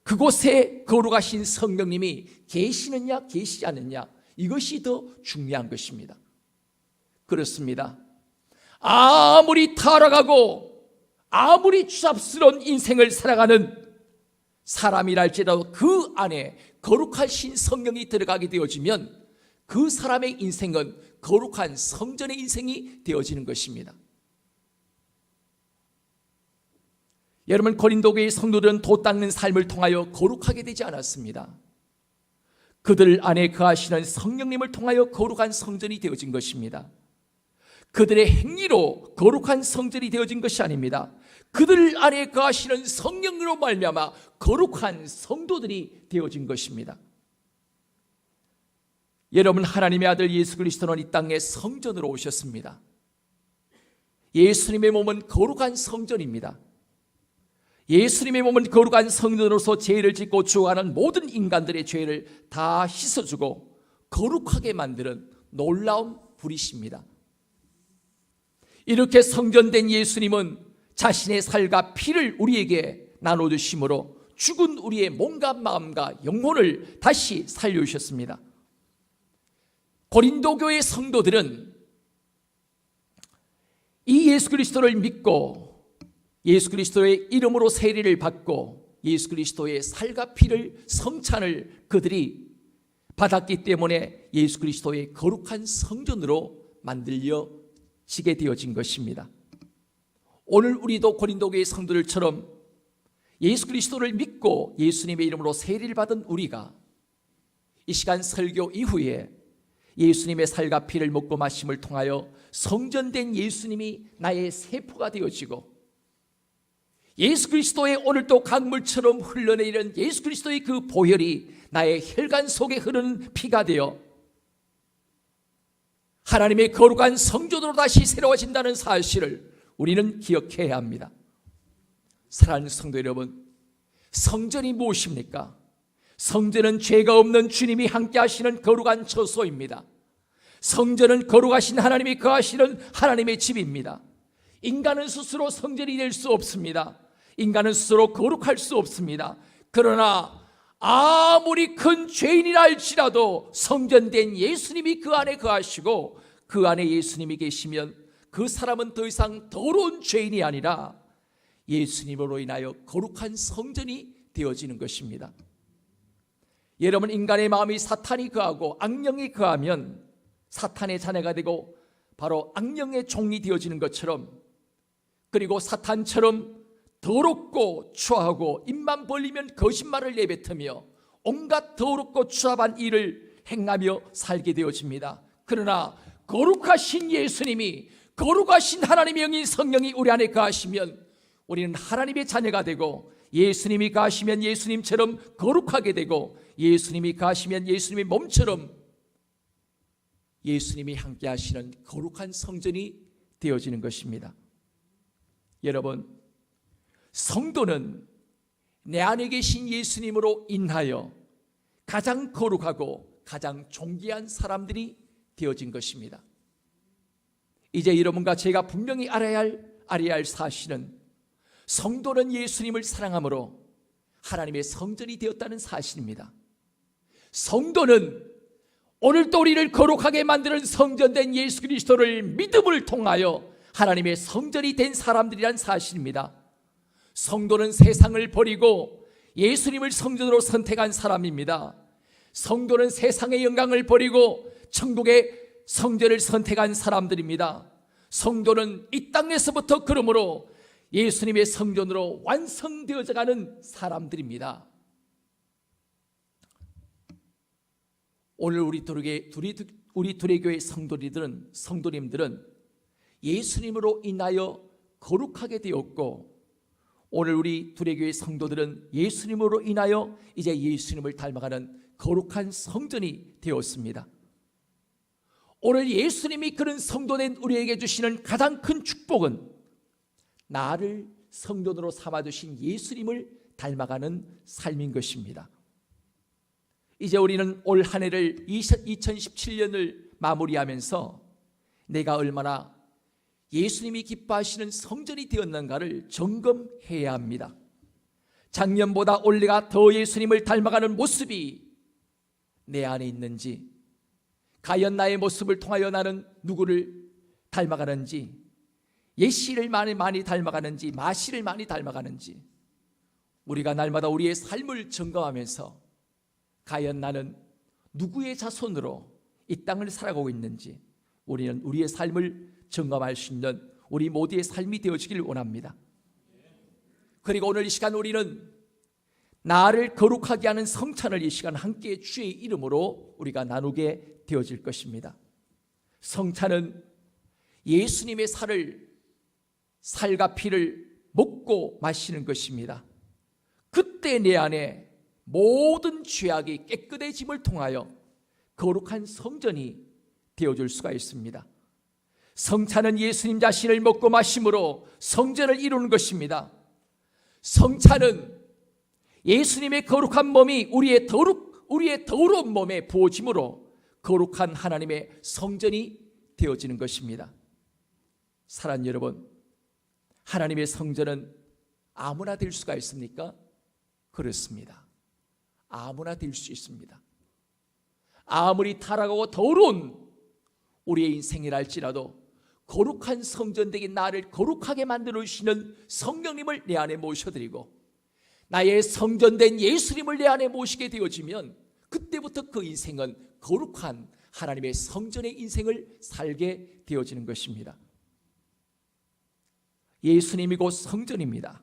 [SPEAKER 2] 그곳에 거룩하신 성령님이 계시느냐 계시지 않느냐, 이것이 더 중요한 것입니다. 그렇습니다. 아무리 타락하고 아무리 추잡스러운 인생을 살아가는 사람이랄지라도 그 안에 거룩하신 성령이 들어가게 되어지면 그 사람의 인생은 거룩한 성전의 인생이 되어지는 것입니다. 여러분, 고린도 교회 성도들은 돛 닦는 삶을 통하여 거룩하게 되지 않았습니다. 그들 안에 거하시는 성령님을 통하여 거룩한 성전이 되어진 것입니다. 그들의 행위로 거룩한 성전이 되어진 것이 아닙니다. 그들 안에 거하시는 성령으로 말미암아 거룩한 성도들이 되어진 것입니다. 여러분, 하나님의 아들 예수 그리스도는 이 땅에 성전으로 오셨습니다. 예수님의 몸은 거룩한 성전입니다. 예수님의 몸은 거룩한 성전으로서 죄를 짓고 죽어가는 모든 인간들의 죄를 다 씻어주고 거룩하게 만드는 놀라운 분이십니다. 이렇게 성전된 예수님은 자신의 살과 피를 우리에게 나눠주심으로 죽은 우리의 몸과 마음과 영혼을 다시 살려주셨습니다. 고린도 교회 성도들은 이 예수 그리스도를 믿고 예수 그리스도의 이름으로 세례를 받고 예수 그리스도의 살과 피를 성찬을 그들이 받았기 때문에 예수 그리스도의 거룩한 성전으로 만들어지게 되어진 것입니다. 오늘 우리도 고린도 교회 성도들처럼 예수 그리스도를 믿고 예수님의 이름으로 세례를 받은 우리가 이 시간 설교 이후에 예수님의 살과 피를 먹고 마심을 통하여 성전된 예수님이 나의 세포가 되어지고 예수 그리스도의 오늘도 강물처럼 흘러내리는 예수 그리스도의 그 보혈이 나의 혈관 속에 흐르는 피가 되어 하나님의 거룩한 성전으로 다시 새로워진다는 사실을 우리는 기억해야 합니다. 사랑하는 성도 여러분, 성전이 무엇입니까? 성전은 죄가 없는 주님이 함께 하시는 거룩한 처소입니다. 성전은 거룩하신 하나님이 거하시는 하나님의 집입니다. 인간은 스스로 성전이 될 수 없습니다. 인간은 스스로 거룩할 수 없습니다. 그러나 아무리 큰 죄인이라 할지라도 성전된 예수님이 그 안에 거하시고 그 안에 예수님이 계시면 그 사람은 더 이상 더러운 죄인이 아니라 예수님으로 인하여 거룩한 성전이 되어지는 것입니다. 여러분, 인간의 마음이 사탄이 거하고 악령이 거하면 사탄의 자녀가 되고 바로 악령의 종이 되어지는 것처럼, 그리고 사탄처럼 더럽고 추하고 입만 벌리면 거짓말을 내뱉으며 온갖 더럽고 추합한 일을 행하며 살게 되어집니다. 그러나 거룩하신 예수님이, 거룩하신 하나님의 영인 성령이 우리 안에 거하시면 우리는 하나님의 자녀가 되고, 예수님이 거하시면 예수님처럼 거룩하게 되고, 예수님이 거하시면 예수님의 몸처럼 예수님이 함께 하시는 거룩한 성전이 되어지는 것입니다. 여러분, 성도는 내 안에 계신 예수님으로 인하여 가장 거룩하고 가장 존귀한 사람들이 되어진 것입니다. 이제 여러분과 제가 분명히 알아야 할 사실은, 성도는 예수님을 사랑함으로 하나님의 성전이 되었다는 사실입니다. 성도는 오늘도 우리를 거룩하게 만드는 성전된 예수 그리스도를 믿음을 통하여 하나님의 성전이 된 사람들이란 사실입니다. 성도는 세상을 버리고 예수님을 성전으로 선택한 사람입니다. 성도는 세상의 영광을 버리고 천국의 성전을 선택한 사람들입니다. 성도는 이 땅에서부터 그러므로 예수님의 성전으로 완성되어져 가는 사람들입니다. 오늘 우리 둘의 교회 성도님들은 예수님으로 인하여 거룩하게 되었고, 오늘 우리 둘의 교회 성도들은 예수님으로 인하여 이제 예수님을 닮아가는 거룩한 성전이 되었습니다. 오늘 예수님이 그런 성도된 우리에게 주시는 가장 큰 축복은 나를 성전으로 삼아주신 예수님을 닮아가는 삶인 것입니다. 이제 우리는 올 한 해를 2017년을 마무리하면서 내가 얼마나 예수님이 기뻐하시는 성전이 되었는가를 점검해야 합니다. 작년보다 올해가 더 예수님을 닮아가는 모습이 내 안에 있는지, 과연 나의 모습을 통하여 나는 누구를 닮아가는지, 예시를 많이 닮아가는지, 마시를 많이 닮아가는지, 우리가 날마다 우리의 삶을 점검하면서 과연 나는 누구의 자손으로 이 땅을 살아가고 있는지 우리는 우리의 삶을 점검할 수 있는 우리 모두의 삶이 되어지길 원합니다. 그리고 오늘 이 시간 우리는 나를 거룩하게 하는 성찬을 이 시간 함께 주의 이름으로 우리가 나누게 되어질 것입니다. 성찬은 예수님의 살과 피를 먹고 마시는 것입니다. 그때 내 안에 모든 죄악이 깨끗해짐을 통하여 거룩한 성전이 되어줄 수가 있습니다. 성찬은 예수님 자신을 먹고 마심으로 성전을 이루는 것입니다. 성찬은 예수님의 거룩한 몸이 우리의 더러운 몸에 부어짐으로 거룩한 하나님의 성전이 되어지는 것입니다. 사랑하는 여러분, 하나님의 성전은 아무나 될 수가 있습니까? 그렇습니다. 아무나 될 수 있습니다. 아무리 타락하고 더러운 우리의 인생이랄지라도 거룩한 성전되긴 나를 거룩하게 만들어 주시는 성령님을 내 안에 모셔드리고 나의 성전된 예수님을 내 안에 모시게 되어지면 그때부터 그 인생은 거룩한 하나님의 성전의 인생을 살게 되어지는 것입니다. 예수님이 곧 성전입니다.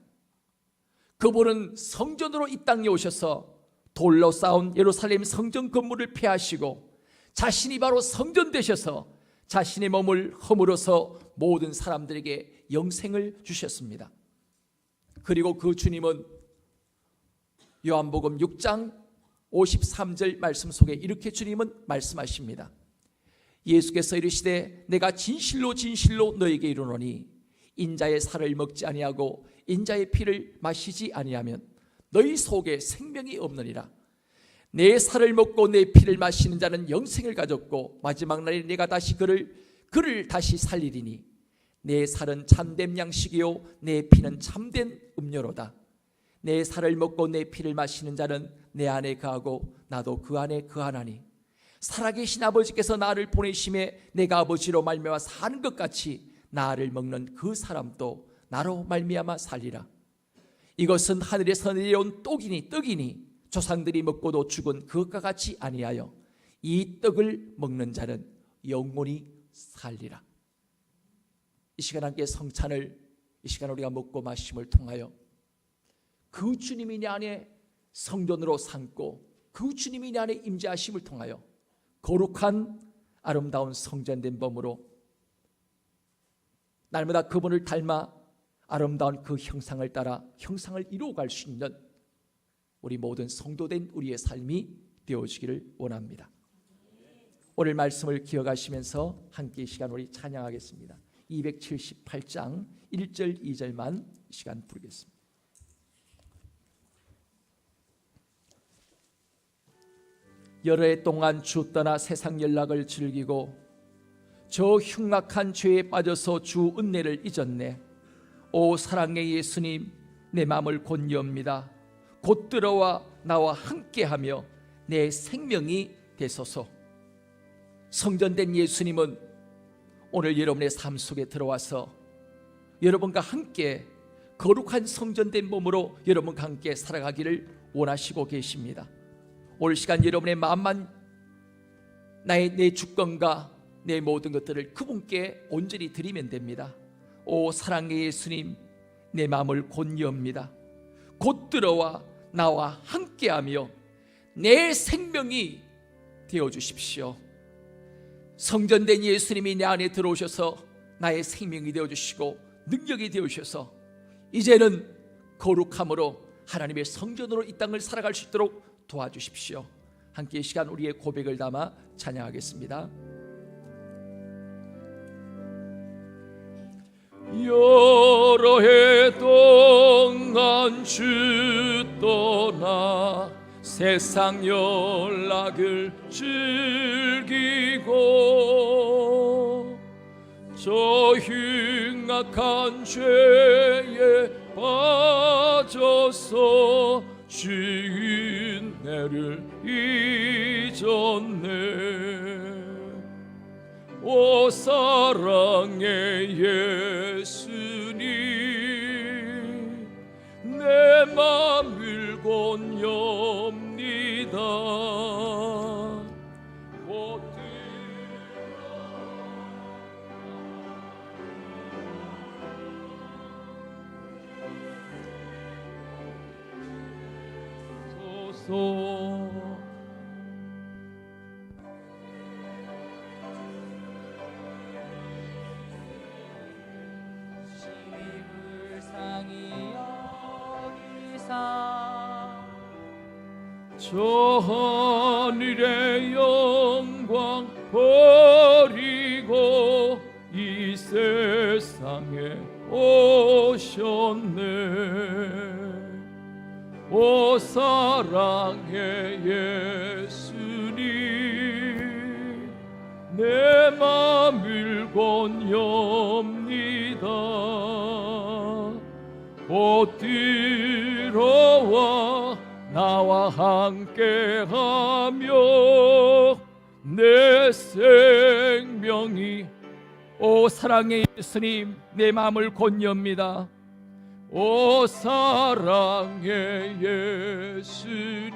[SPEAKER 2] 그분은 성전으로 이 땅에 오셔서 돌로 쌓은 예루살렘 성전 건물을 폐하시고 자신이 바로 성전 되셔서 자신의 몸을 허물어서 모든 사람들에게 영생을 주셨습니다. 그리고 그 주님은 요한복음 6장 53절 말씀 속에 이렇게 주님은 말씀하십니다. 예수께서 이르시되 내가 진실로 진실로 너에게 이르노니 인자의 살을 먹지 아니하고 인자의 피를 마시지 아니하면 너희 속에 생명이 없느니라. 내 살을 먹고 내 피를 마시는 자는 영생을 가졌고 마지막 날에 내가 다시 그를 다시 살리리니 내 살은 참된 양식이요 내 피는 참된 음료로다. 내 살을 먹고 내 피를 마시는 자는 내 안에 거하고 나도 그 안에 거하나니 살아계신 아버지께서 나를 보내심에 내가 아버지로 말미암아 사는 것 같이 나를 먹는 그 사람도 나로 말미암아 살리라. 이것은 하늘에서 내려온 떡이니 조상들이 먹고도 죽은 그것과 같이 아니하여 이 떡을 먹는 자는 영원히 살리라. 이 시간 함께 성찬을 이 시간 우리가 먹고 마심을 통하여 그 주님이 내 안에 성전으로 삼고 그 주님이 내 안에 임재하심을 통하여 거룩한 아름다운 성전된 몸으로 날마다 그분을 닮아 아름다운 그 형상을 따라 형상을 이루어갈 수 있는 우리 모든 성도된 우리의 삶이 되어지기를 원합니다. 오늘 말씀을 기억하시면서 함께 이 시간 우리 찬양하겠습니다. 278장 1절 2절만 이 시간 부르겠습니다. 여러 해 동안 주 떠나 세상 연락을 즐기고 저 흉악한 죄에 빠져서 주 은혜를 잊었네. 오 사랑의 예수님, 내 마음을 곧 여옵니다. 곧 들어와 나와 함께하며 내 생명이 되소서. 성전된 예수님은 오늘 여러분의 삶 속에 들어와서 여러분과 함께 거룩한 성전된 몸으로 여러분과 함께 살아가기를 원하시고 계십니다. 오늘 시간 여러분의 마음만 내 주권과 내 모든 것들을 그분께 온전히 드리면 됩니다. 오 사랑의 예수님, 내 마음을 곧 여옵니다. 곧 들어와 나와 함께하며 내 생명이 되어주십시오. 성전된 예수님이 내 안에 들어오셔서 나의 생명이 되어주시고 능력이 되어주셔서 이제는 거룩함으로 하나님의 성전으로 이 땅을 살아갈 수 있도록 도와주십시오. 함께 이 시간 우리의 고백을 담아 찬양하겠습니다. 여러 해 동안 주 떠나 세상 연락을 즐기고 저 흉악한 죄에 빠져서 주인 은혜를 잊었네. 오 사랑의 예수님, 내 맘을 곧 엽니다. 곧 들어소서. 저 하늘의 영광 버리고 이 세상에 오셨네. 오 사랑의 예수님, 내 맘을 곧 엽니다. 곧 들어와 나와 함께하며 내 생명이 오 사랑의 예수님, 내 마음을 곧 엽니다. 오 사랑의 예수님,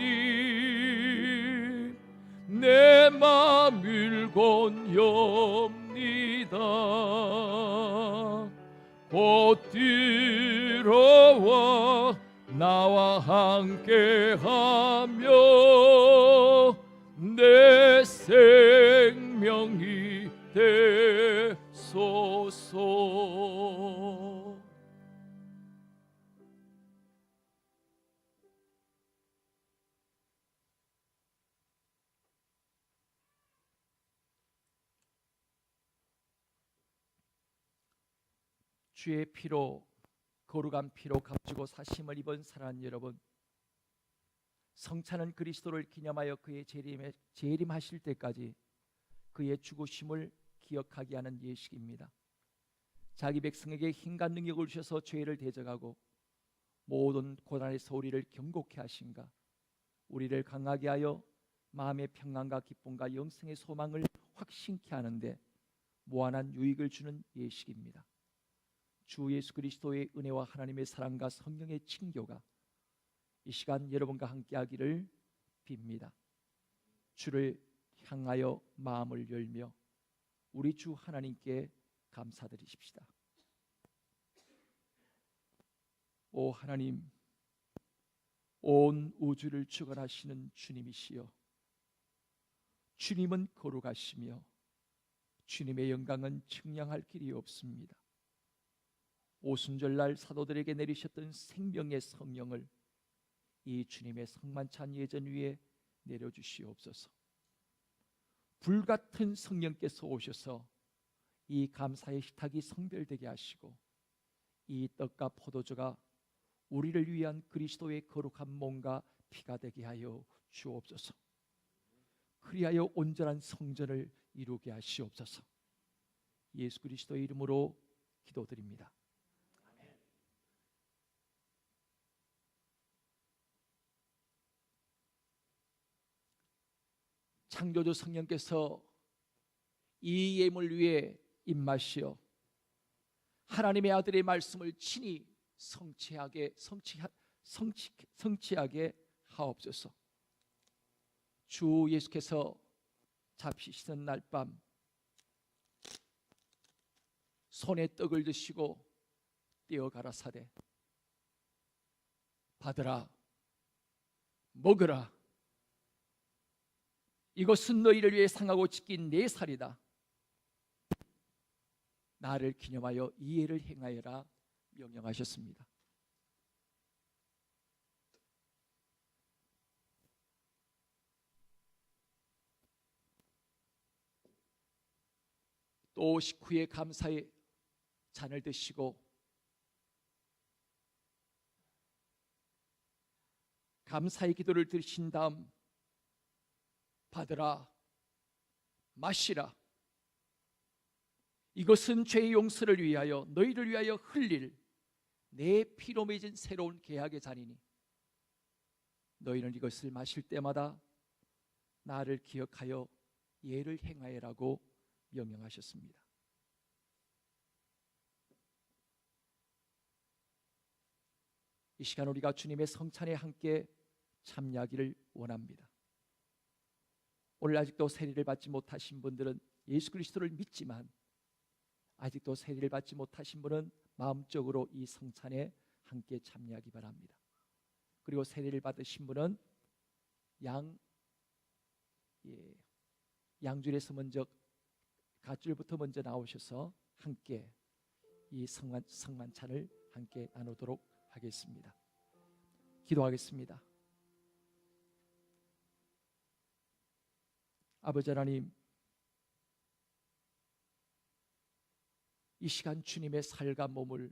[SPEAKER 2] 내 맘을 건엽니다. 곧 들어와 나와 함께하며 내 생명이 되소서. 주의 피로, 거룩한 피로 값주고 사심을 입은 사랑하는 여러분, 성찬은 그리스도를 기념하여 그의 재림하실 때까지 그의 죽으심을 기억하게 하는 예식입니다. 자기 백성에게 힘과 능력을 주셔서 죄를 대적하고 모든 고난에서 우리를 경고케 하신가, 우리를 강하게 하여 마음의 평안과 기쁨과 영생의 소망을 확신케 하는데 무한한 유익을 주는 예식입니다. 주 예수 그리스도의 은혜와 하나님의 사랑과 성령의 친교가 이 시간 여러분과 함께하기를 빕니다. 주를 향하여 마음을 열며 우리 주 하나님께 감사드리십시다. 오 하나님, 온 우주를 주관하시는 주님이시여, 주님은 거룩하시며 주님의 영광은 측량할 길이 없습니다. 오순절날 사도들에게 내리셨던 생명의 성령을 이 주님의 성만찬 예전 위에 내려주시옵소서. 불같은 성령께서 오셔서 이 감사의 식탁이 성별되게 하시고 이 떡과 포도주가 우리를 위한 그리스도의 거룩한 몸과 피가 되게 하여 주옵소서. 그리하여 온전한 성전을 이루게 하시옵소서. 예수 그리스도의 이름으로 기도드립니다. 창조주 성령께서 이 예물 위에 입마시어 하나님의 아들의 말씀을 친히 성취하게 하옵소서. 주 예수께서 잡히시던 날 밤 손에 떡을 드시고 떼어 가라사대 받으라, 먹으라. 이것은 너희를 위해 상하고 찢긴 내 살이다. 나를 기념하여 이 예를 행하여라 명령하셨습니다. 또 식후에 감사의 잔을 드시고 감사의 기도를 드리신 다음 받으라, 마시라. 이것은 죄의 용서를 위하여 너희를 위하여 흘릴 내 피로 맺은 새로운 계약의 잔이니 너희는 이것을 마실 때마다 나를 기억하여 예를 행하여라고 명령하셨습니다. 이 시간 우리가 주님의 성찬에 함께 참여하기를 원합니다. 오늘 아직도 세례를 받지 못하신 분들은 예수 그리스도를 믿지만 아직도 세례를 받지 못하신 분은 마음적으로 이 성찬에 함께 참여하기 바랍니다. 그리고 세례를 받으신 분은 양줄에서 먼저 갓줄부터 먼저 나오셔서 함께 이 성만찬을 함께 나누도록 하겠습니다. 기도하겠습니다. 아버지 하나님, 이 시간 주님의 살과 몸을,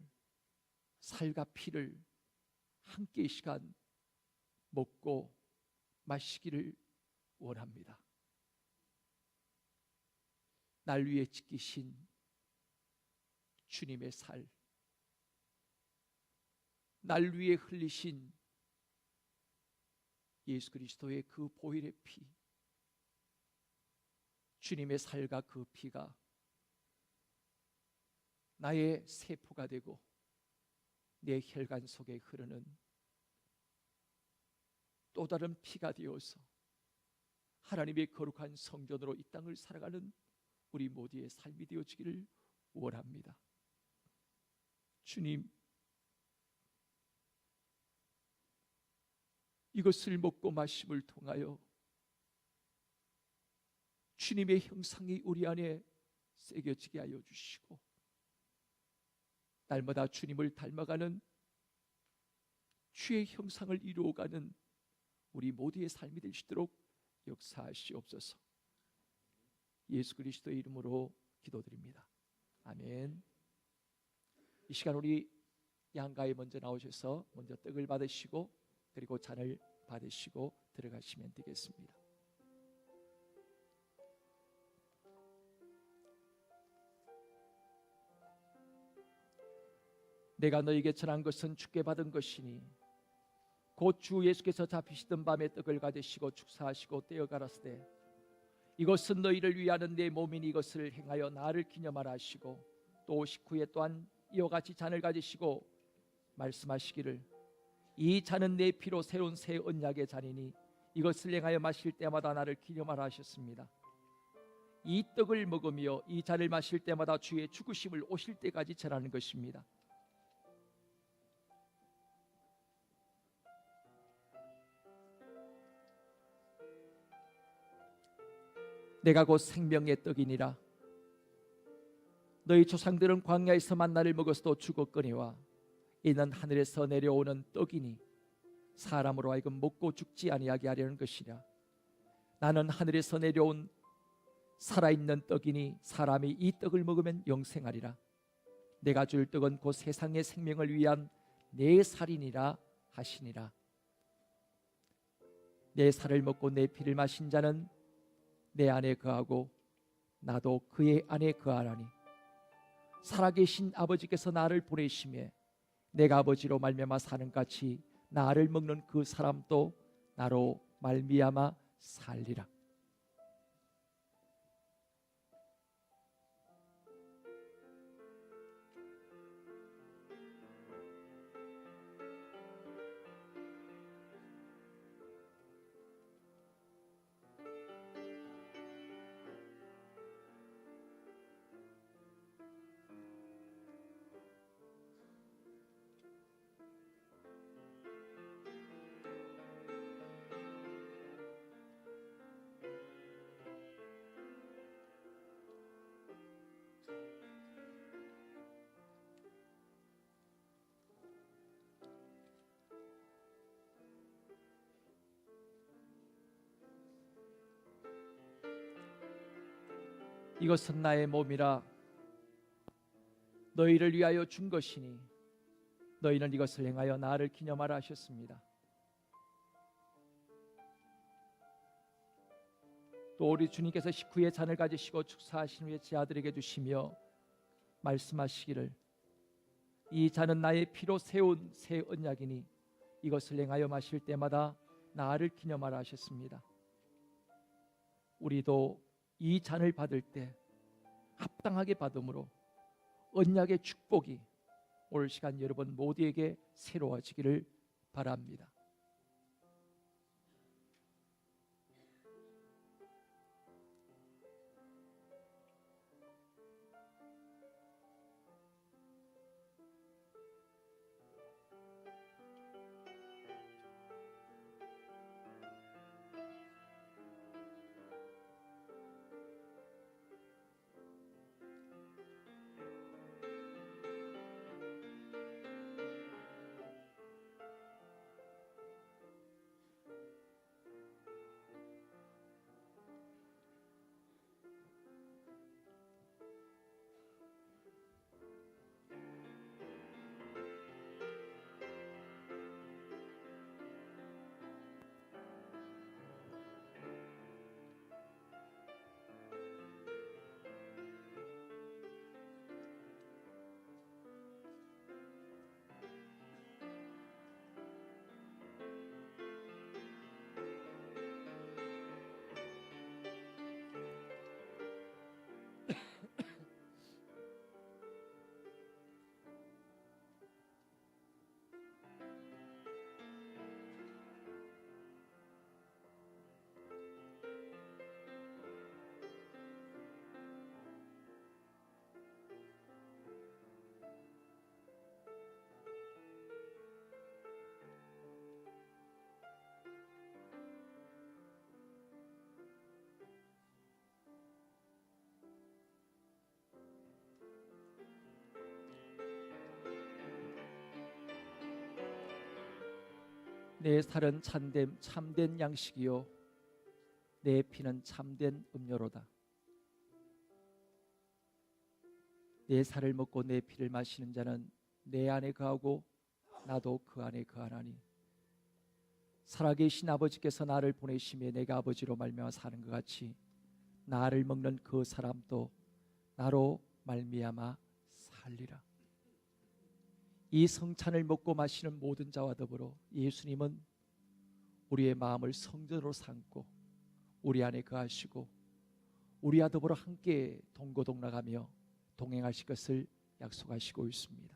[SPEAKER 2] 살과 피를 함께 이 시간 먹고 마시기를 원합니다. 날 위해 지키신 주님의 살, 날 위해 흘리신 예수 그리스도의 그 보혈의 피, 주님의 살과 그 피가 나의 세포가 되고 내 혈관 속에 흐르는 또 다른 피가 되어서 하나님의 거룩한 성전으로 이 땅을 살아가는 우리 모두의 삶이 되어지기를 원합니다. 주님, 이것을 먹고 마심을 통하여 주님의 형상이 우리 안에 새겨지게 하여 주시고, 날마다 주님을 닮아가는 주의 형상을 이루어가는 우리 모두의 삶이 될 수 있도록 역사하시옵소서. 예수 그리스도의 이름으로 기도드립니다. 아멘. 이 시간 우리 양가에 먼저 나오셔서 먼저 떡을 받으시고 그리고 잔을 받으시고 들어가시면 되겠습니다. 내가 너에게 전한 것은 주께 받은 것이니 곧 주 예수께서 잡히시던 밤에 떡을 가지시고 축사하시고 떼어 가라사대 이것은 너희를 위하는 내 몸이니 이것을 행하여 나를 기념하라 하시고, 또 식후에 또한 이와 같이 잔을 가지시고 말씀하시기를 이 잔은 내 피로 새로운 새 언약의 잔이니 이것을 행하여 마실 때마다 나를 기념하라 하셨습니다. 이 떡을 먹으며 이 잔을 마실 때마다 주의 죽으심을 오실 때까지 전하는 것입니다. 내가 곧 생명의 떡이니라. 너희 조상들은 광야에서 만나를 먹었어도 죽었거니와 이는 하늘에서 내려오는 떡이니 사람으로 하여금 먹고 죽지 아니하게 하려는 것이라. 나는 하늘에서 내려온 살아있는 떡이니 사람이 이 떡을 먹으면 영생하리라. 내가 줄 떡은 곧 세상의 생명을 위한 내 살이니라 하시니라. 내 살을 먹고 내 피를 마신 자는 내 안에 거하고 나도 그의 안에 거하라니. 살아계신 아버지께서 나를 보내심에 내가 아버지로 말미암아 사는 같이 나를 먹는 그 사람도 나로 말미암아 살리라. 이것은 나의 몸이라 너희를 위하여 준 것이니 너희는 이것을 행하여 나를 기념하라 하셨습니다. 또 우리 주님께서 식후에 잔을 가지시고 축사하신 후에 제 아들에게 주시며 말씀하시기를 이 잔은 나의 피로 세운 새 언약이니 이것을 행하여 마실 때마다 나를 기념하라 하셨습니다. 우리도 이 잔을 받을 때 합당하게 받음으로 언약의 축복이 오늘 시간 여러분 모두에게 새로워지기를 바랍니다. 내 살은 참된 양식이요 내 피는 참된 음료로다. 내 살을 먹고 내 피를 마시는 자는 내 안에 거하고 나도 그 안에 거하나니 살아계신 아버지께서 나를 보내심에 내가 아버지로 말미암아 사는 것 같이 나를 먹는 그 사람도 나로 말미암아 살리라. 이 성찬을 먹고 마시는 모든 자와 더불어 예수님은 우리의 마음을 성전으로 삼고 우리 안에 거하시고 우리와 더불어 함께 동고동락하며 동행하실 것을 약속하시고 있습니다.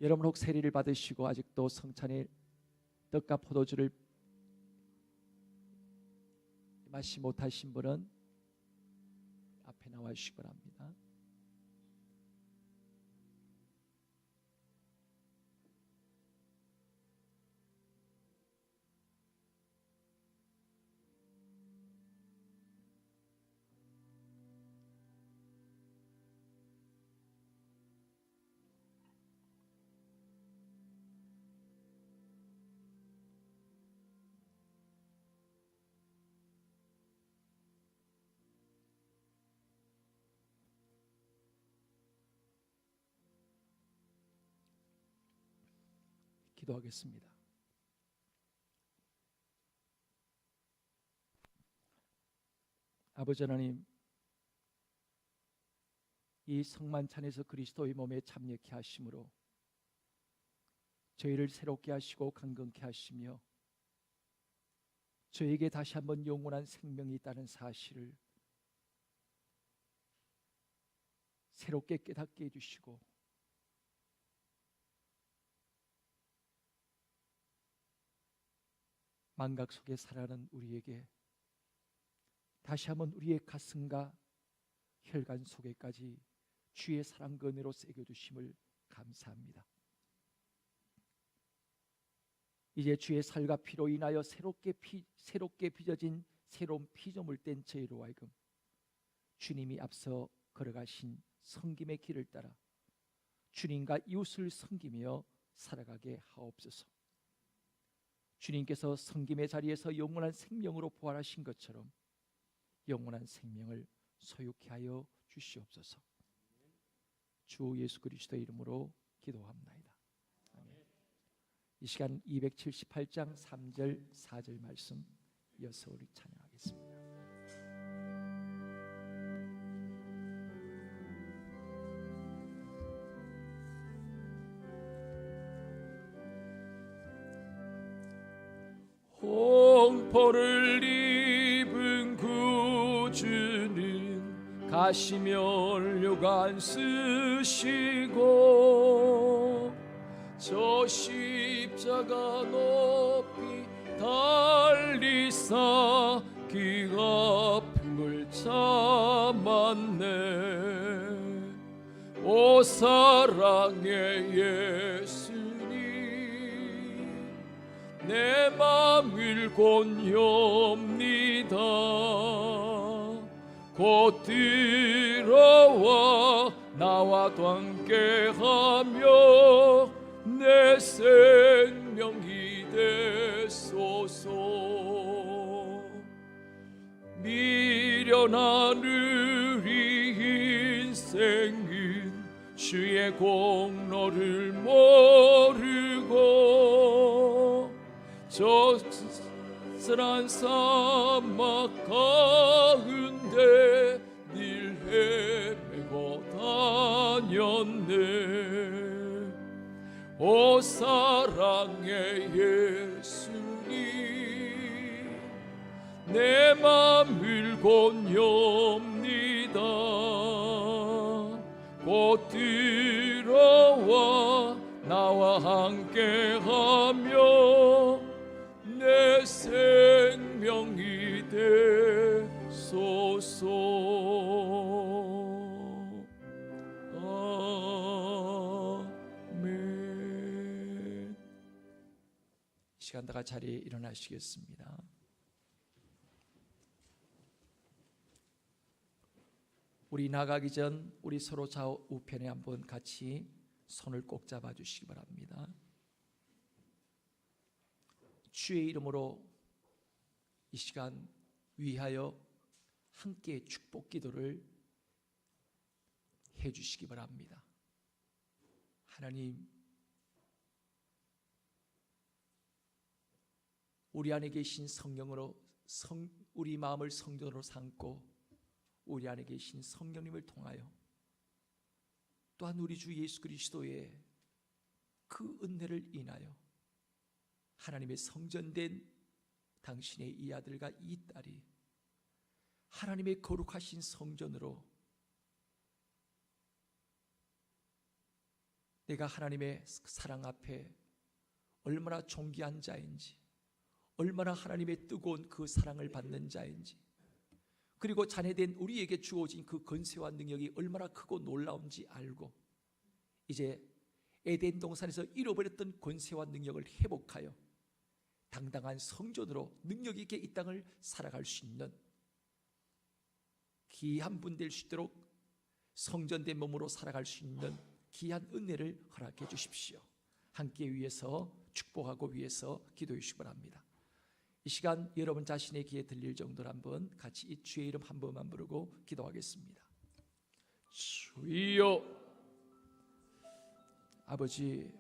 [SPEAKER 2] 여러분 혹 세리를 받으시고 아직도 성찬의 떡과 포도주를 마시지 못하신 분은 앞에 나와 주시기 바랍니다. 기도하겠습니다. 아버지 하나님, 이 성만찬에서 그리스도의 몸에 참여케 하심으로 저희를 새롭게 하시고 강건케 하시며 저에게 다시 한번 영원한 생명이 있다는 사실을 새롭게 깨닫게 해주시고 망각 속에 살아가는 우리에게 다시 한번 우리의 가슴과 혈관 속에까지 주의 사랑 그 은혜로 새겨주심을 감사합니다. 이제 주의 살과 피로 인하여 새롭게 빚어진 새로운 피조물 된 저희로 하여금 주님이 앞서 걸어가신 섬김의 길을 따라 주님과 이웃을 섬기며 살아가게 하옵소서. 주님께서 섬김의 자리에서 영원한 생명으로 부활하신 것처럼 영원한 생명을 소유케 하여 주시옵소서. 주 예수 그리스도의 이름으로 기도합나이다. 아멘. 이 시간 278장 3절 4절 말씀 이어서 우리 찬양하겠습니다. 홍포를 입은 구주는 가시면류관 쓰시고 저 십자가 높이 달리사 기가 품을 참았네. 오 사랑의 예수님 내 맘을 곤엽니다. 곧 들어와 나와도 함께하며 내 생명이 되소서. 미련한 우리 인생은 주의 공로를 모르고 저 쓸쓸한 사막 가운데 늘 헤매고 다녔네. 오 사랑의 예수님 내 맘을 곤엽니다. 곧 들어와 나와 함께하며 내 생명이 되소서. 아멘. 이 시간 다 같이 자리에 일어나시겠습니다. 우리 나가기 전 우리 서로 좌우편에 한번 같이 손을 꼭 잡아 주시기 바랍니다. 주의 이름으로 이 시간 위하여 함께 축복 기도를 해주시기 바랍니다. 하나님, 우리 안에 계신 성령으로 우리 마음을 성전으로 삼고 우리 안에 계신 성령님을 통하여 또한 우리 주 예수 그리스도의 그 은혜를 인하여 하나님의 성전된 당신의 이 아들과 이 딸이 하나님의 거룩하신 성전으로 내가 하나님의 사랑 앞에 얼마나 존귀한 자인지, 얼마나 하나님의 뜨거운 그 사랑을 받는 자인지, 그리고 자녀된 우리에게 주어진 그 권세와 능력이 얼마나 크고 놀라운지 알고 이제 에덴 동산에서 잃어버렸던 권세와 능력을 회복하여 당당한 성전으로 능력 있게 이 땅을 살아갈 수 있는 귀한 분 될 수 있도록 성전된 몸으로 살아갈 수 있는 귀한 은혜를 허락해 주십시오. 함께 위해서 축복하고 위해서 기도해 주시기 바랍니다. 이 시간 여러분 자신의 귀에 들릴 정도로 한번 같이 이 주의 이름 한 번만 부르고 기도하겠습니다. 주여, 아버지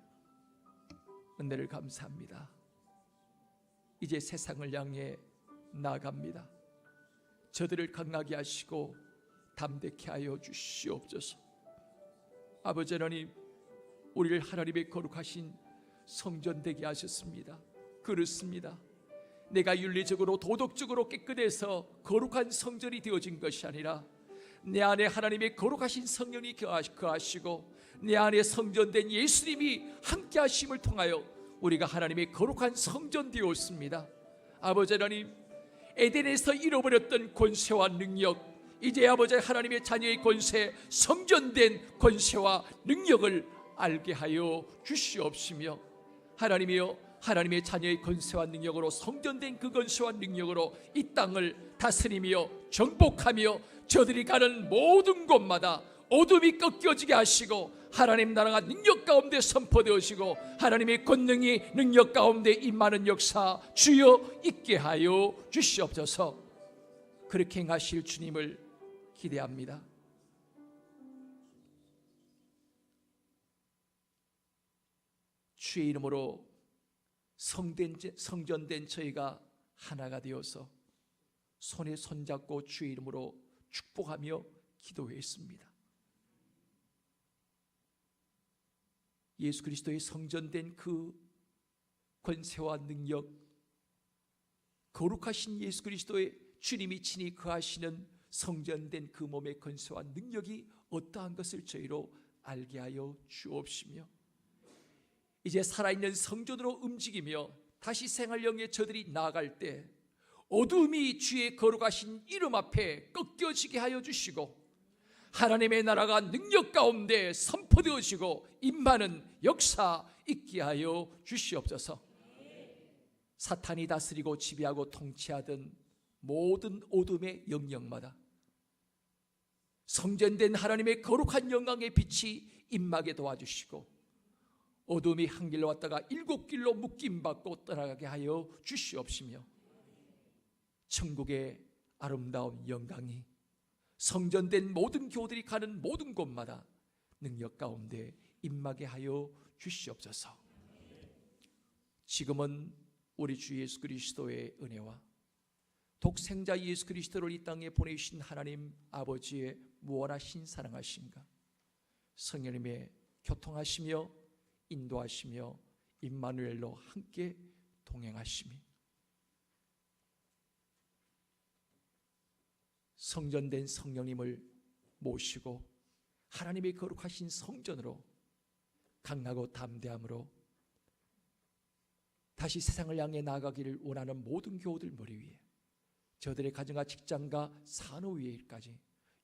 [SPEAKER 2] 은혜를 감사합니다. 이제 세상을 향해 나아갑니다. 저들을 강하게 하시고 담대케 하여 주시옵소서. 아버지 하나님, 우리를 하나님의 거룩하신 성전 되게 하셨습니다. 그렇습니다. 내가 윤리적으로 도덕적으로 깨끗해서 거룩한 성전이 되어진 것이 아니라 내 안에 하나님의 거룩하신 성령이 거하시고 내 안에 성전된 예수님이 함께 하심을 통하여 우리가 하나님의 거룩한 성전 되었습니다. 아버지 하나님, 에덴에서 잃어버렸던 권세와 능력, 이제 아버지 하나님의 자녀의 권세, 성전된 권세와 능력을 알게 하여 주시옵시며, 하나님이여, 하나님의 자녀의 권세와 능력으로 성전된 그 권세와 능력으로 이 땅을 다스리며 정복하며 저들이 가는 모든 곳마다 어둠이 꺾여지게 하시고 하나님 나라가 능력 가운데 선포되어지고 하나님의 권능이 능력 가운데 임하는 역사 주여 있게 하여 주시옵소서. 그렇게 행하실 주님을 기대합니다. 주의 이름으로 성전된 저희가 하나가 되어서 손에 손잡고 주의 이름으로 축복하며 기도했습니다. 예수 그리스도의 성전된 그 권세와 능력, 거룩하신 예수 그리스도의 주님이 친히 거하시는 성전된 그 몸의 권세와 능력이 어떠한 것을 저희로 알게 하여 주옵시며, 이제 살아있는 성전으로 움직이며 다시 생활령에 저들이 나아갈 때 어둠이 주의 거룩하신 이름 앞에 꺾여지게 하여 주시고 하나님의 나라가 능력 가운데 선포되어지고 임하는 역사 있게 하여 주시옵소서. 사탄이 다스리고 지배하고 통치하던 모든 어둠의 영역마다 성전된 하나님의 거룩한 영광의 빛이 임하게 도와주시고 어둠이 한 길로 왔다가 일곱 길로 묶임받고 떠나가게 하여 주시옵시며, 천국의 아름다운 영광이 성전된 모든 교들이 가는 모든 곳마다 능력 가운데 임하게 하여 주시옵소서. 지금은 우리 주 예수 그리스도의 은혜와 독생자 예수 그리스도를 이 땅에 보내신 하나님 아버지의 무한하신 사랑하심과 성령님의 교통하시며 인도하시며 임마누엘로 함께 동행하심이 성전된 성령님을 모시고 하나님의 거룩하신 성전으로 강하고 담대함으로 다시 세상을 향해 나아가기를 원하는 모든 교우들 머리 위에 저들의 가정과 직장과 산업 위에까지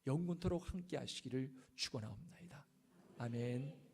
[SPEAKER 2] 영원토록 함께 하시기를 축원하옵나이다. 아멘.